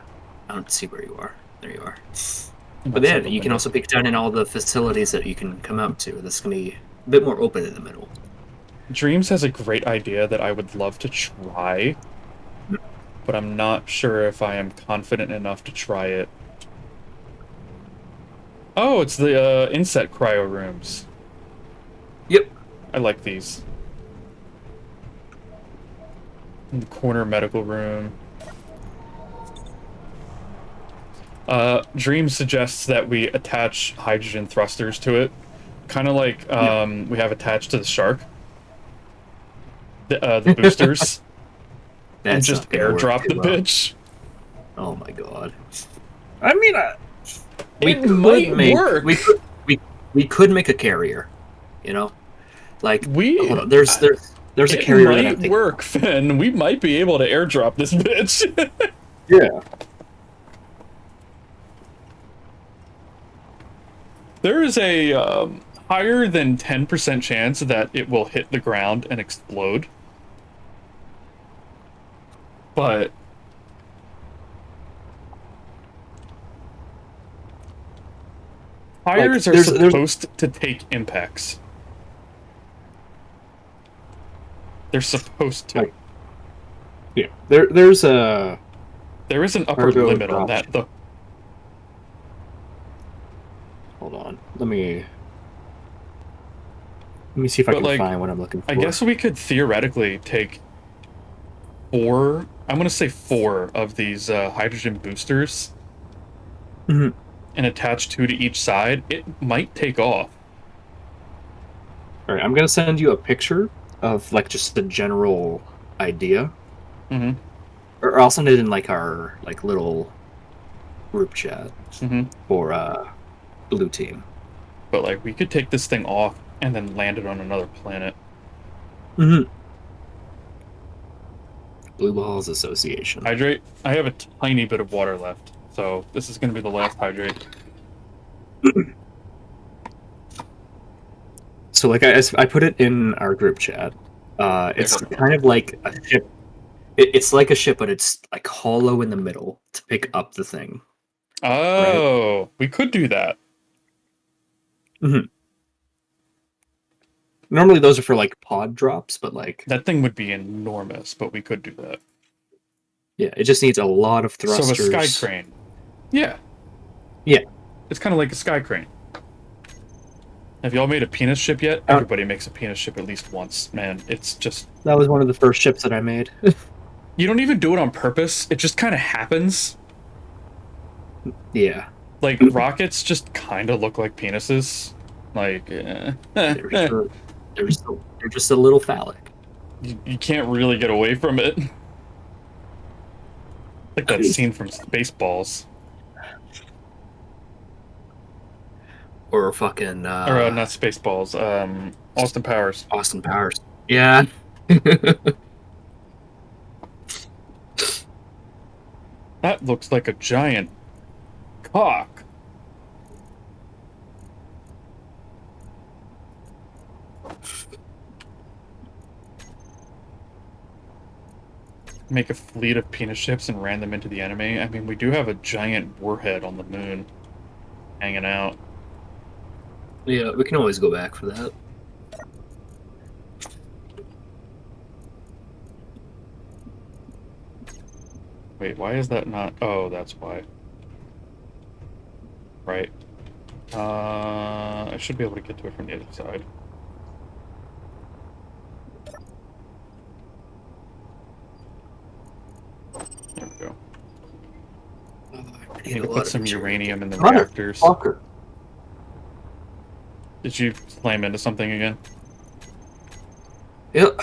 I don't see where you are. There you are. But then you can also peek down in all the facilities that you can come out to. This is going to be a bit more open in the middle. Dreams has a great idea that I would love to try, but I'm not sure if I am confident enough to try it. Oh, it's the insect cryo rooms. Yep. I like these. In the corner medical room. Dream suggests that we attach hydrogen thrusters to it. Kind of like we have attached to the shark. The boosters. And just airdrop the bitch. Oh my god. I mean, it might work. We could make a carrier, you know? Like, hold on, there's a carrier that It might work, Finn. We might be able to airdrop this bitch. Yeah. There is a higher than 10% chance that it will hit the ground and explode. But fires are supposed to take impacts. They're supposed to. Yeah. There is an upper limit on that, though. Hold on. Let me see if I can find what I'm looking for. I guess we could theoretically take 4, I'm going to say 4 of these hydrogen boosters and attach 2 to each side. It might take off. All right, I'm going to send you a picture of like just the general idea. Or I'll send it in like our like little group chat for Blue Team. But like we could take this thing off and then land it on another planet. Blue Balls Association. Hydrate. I have a tiny bit of water left, so this is going to be the last hydrate. So like I put it in our group chat. It's kind of like a ship. It's like a ship, but it's like hollow in the middle to pick up the thing. Oh, we could do that. Mm-hmm. Normally those are for like pod drops, but like That thing would be enormous, but we could do that. yeah, it just needs a lot of thrusters. So a sky crane. Yeah. Yeah. It's kind of like a sky crane. Have y'all made a penis ship yet? Everybody makes a penis ship at least once, man. It's just... That was one of the first ships that I made. You don't even do it on purpose. It just kind of happens. Yeah. Like, rockets just kind of look like penises. Like, They're just a little phallic. You can't really get away from it. Like that scene from Spaceballs. Or fucking... or not Spaceballs, Austin Powers. Austin Powers. Yeah. That looks like a giant cock. Make a fleet of penis ships and ran them into the enemy. I mean, we do have a giant warhead on the moon hanging out. Yeah, we can always go back for that. Wait, why is that not... Oh, that's why. Right. I should be able to get to it from the other side. There we go. I need to put some uranium in the reactors. Fucker. Did you slam into something again? Yep.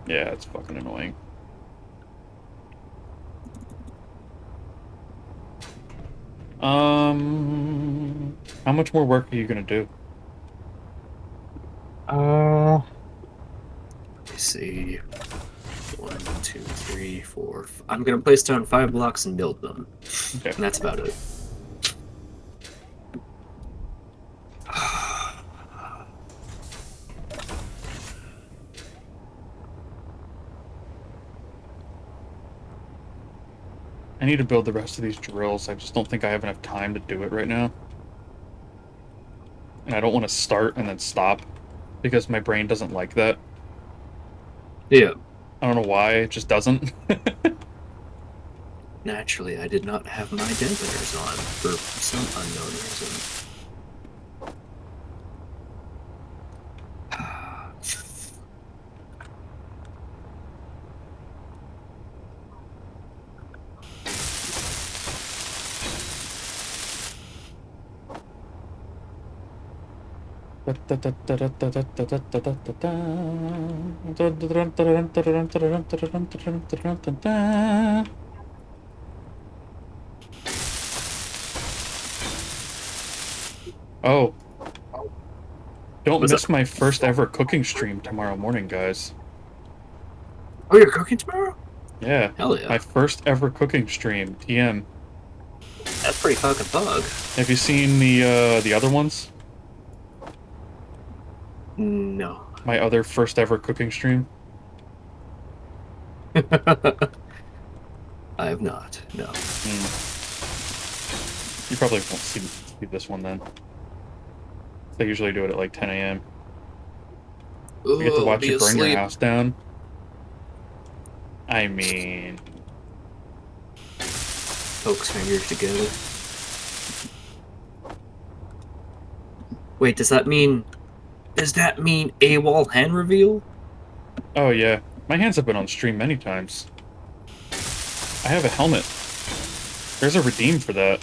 Yeah, it's fucking annoying. How much more work are you gonna do? Let me see. 1, 2, 3, 4. I'm gonna place down 5 blocks and build them. Okay. And that's about it. I need to build the rest of these drills. I just don't think I have enough time to do it right now. And I don't want to start and then stop, because my brain doesn't like that. Yeah. I don't know why, it just doesn't. Naturally, I did not have my dampeners on for some unknown reason. Oh. Don't miss my first ever cooking stream tomorrow morning, guys. Oh, you're cooking tomorrow? Yeah. Hell yeah. My first ever cooking stream, TM. That's pretty fucking thug. Have you seen the other ones? No. My other first ever cooking stream? I have not, no. You probably won't see this one then. They usually do it at like 10 a.m. You get to watch you burn your house down. I mean... Folks fingers together. Wait, does that mean AWOL hand reveal? Oh yeah. My hands have been on stream many times. I have a helmet. There's a redeem for that.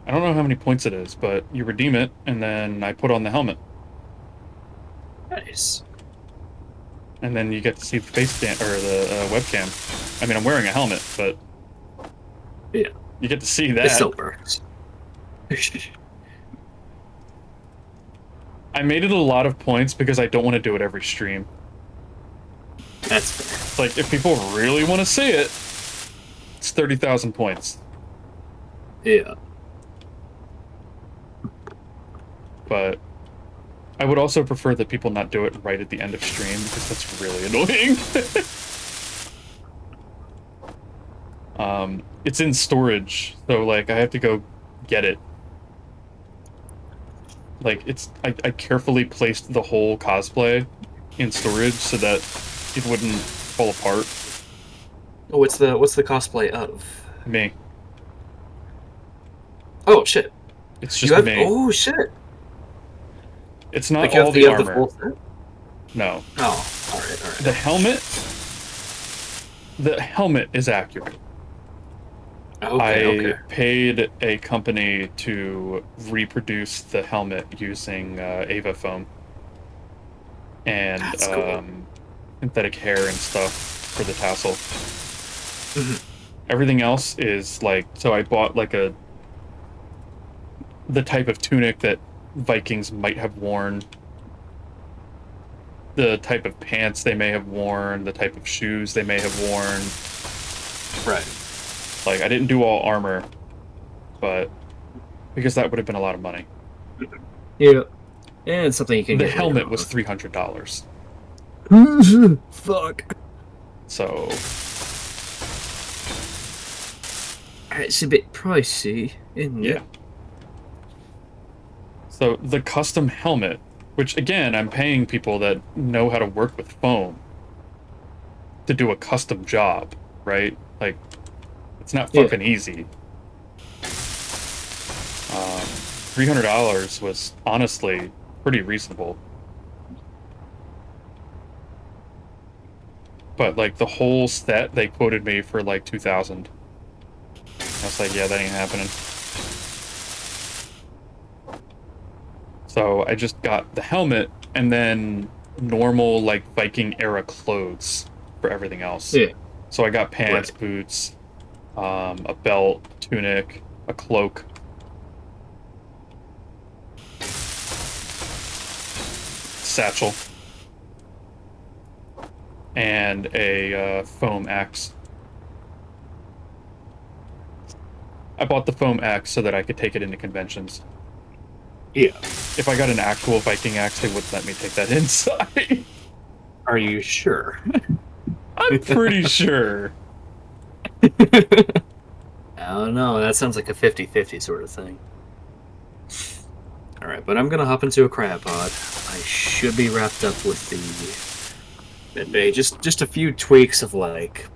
I don't know how many points it is, but you redeem it, and then I put on the helmet. Nice. And then you get to see the face stand or the webcam. I mean, I'm wearing a helmet, but yeah, you get to see that. It still works. I made it a lot of points because I don't want to do it every stream. That's fair. It's like, if people really want to see it, it's 30,000 points. Yeah. but I would also prefer that people not do it right at the end of stream, because that's really annoying. It's in storage, so, like, I have to go get it. Like, I carefully placed the whole cosplay in storage so that it wouldn't fall apart. Oh, what's the cosplay of? Me. Oh shit! It's just me. Oh shit! It's not Like you all have the you have the armor. full set? No. Oh, all right. The helmet... The helmet is accurate. Okay. I paid a company to reproduce the helmet using Ava foam. And That's cool. synthetic hair and stuff for the tassel. Mhm. Everything else is like... So I bought like the type of tunic that Vikings might have worn, the type of pants they may have worn, the type of shoes they may have worn. Right. Like, I didn't do all armor, but because that would have been a lot of money. Yeah. And it's something you can The get helmet later was $300. on. Fuck. So, It's a bit pricey, isn't yeah. it? So, the custom helmet, which, again, I'm paying people that know how to work with foam to do a custom job, right? Like, it's not fucking easy. $300 was honestly pretty reasonable. But, like, the whole set, they quoted me for, like, $2,000. I was like, yeah, that ain't happening. So I just got the helmet and then normal, like, Viking-era clothes for everything else. Yeah. So I got pants, boots, a belt, tunic, a cloak. Satchel. And a foam axe. I bought the foam axe so that I could take it into conventions. Yeah. If I got an actual Viking axe, they wouldn't let me take that inside. Are you sure? I'm pretty sure. I don't know. That sounds like a 50-50 sort of thing. Alright, but I'm gonna hop into a crab pod. I should be wrapped up with the midday. Just a few tweaks of, like,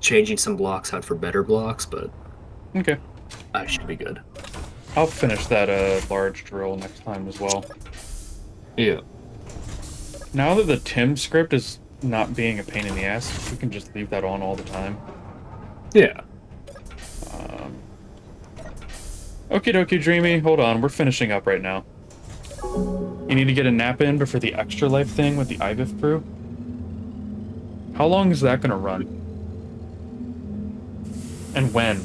changing some blocks out for better blocks, but Okay. I should be good. I'll finish that large drill next time as well. Yeah. Now that the Tim script is not being a pain in the ass, we can just leave that on all the time. Yeah. Okie dokie, Dreamy. Hold on, we're finishing up right now. You need to get a nap in before the extra life thing with the IBIF crew? How long is that gonna run? And when?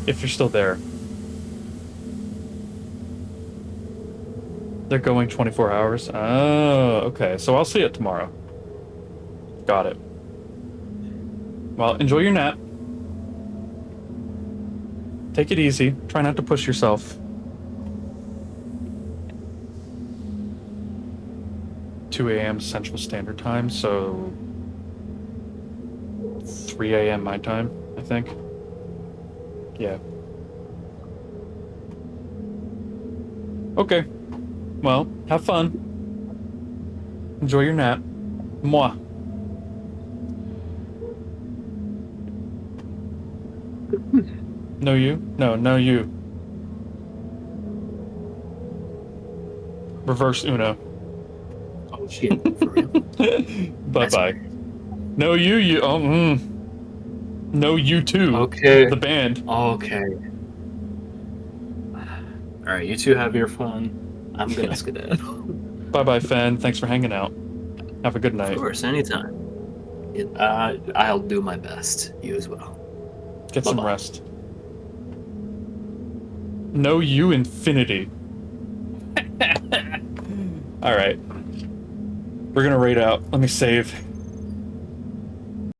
If you're still there. They're going 24 hours? Oh, okay. So I'll see it tomorrow. Got it. Well, enjoy your nap. Take it easy. Try not to push yourself. 2 a.m. Central Standard Time, so 3 a.m. my time, I think. Yeah. Okay. Well, have fun. Enjoy your nap. Mwah. No you? No, no you. Reverse Uno. Oh shit. For real. Bye-bye. No you, oh, No you too. Okay. The band. Okay. Alright, you two have your fun. I'm gonna skedaddle. Bye-bye, Fen. Thanks for hanging out. Have a good night. Of course, anytime. I'll do my best. You as well. Get some Bye-bye. rest. No you infinity. Alright. We're gonna raid out. Let me save.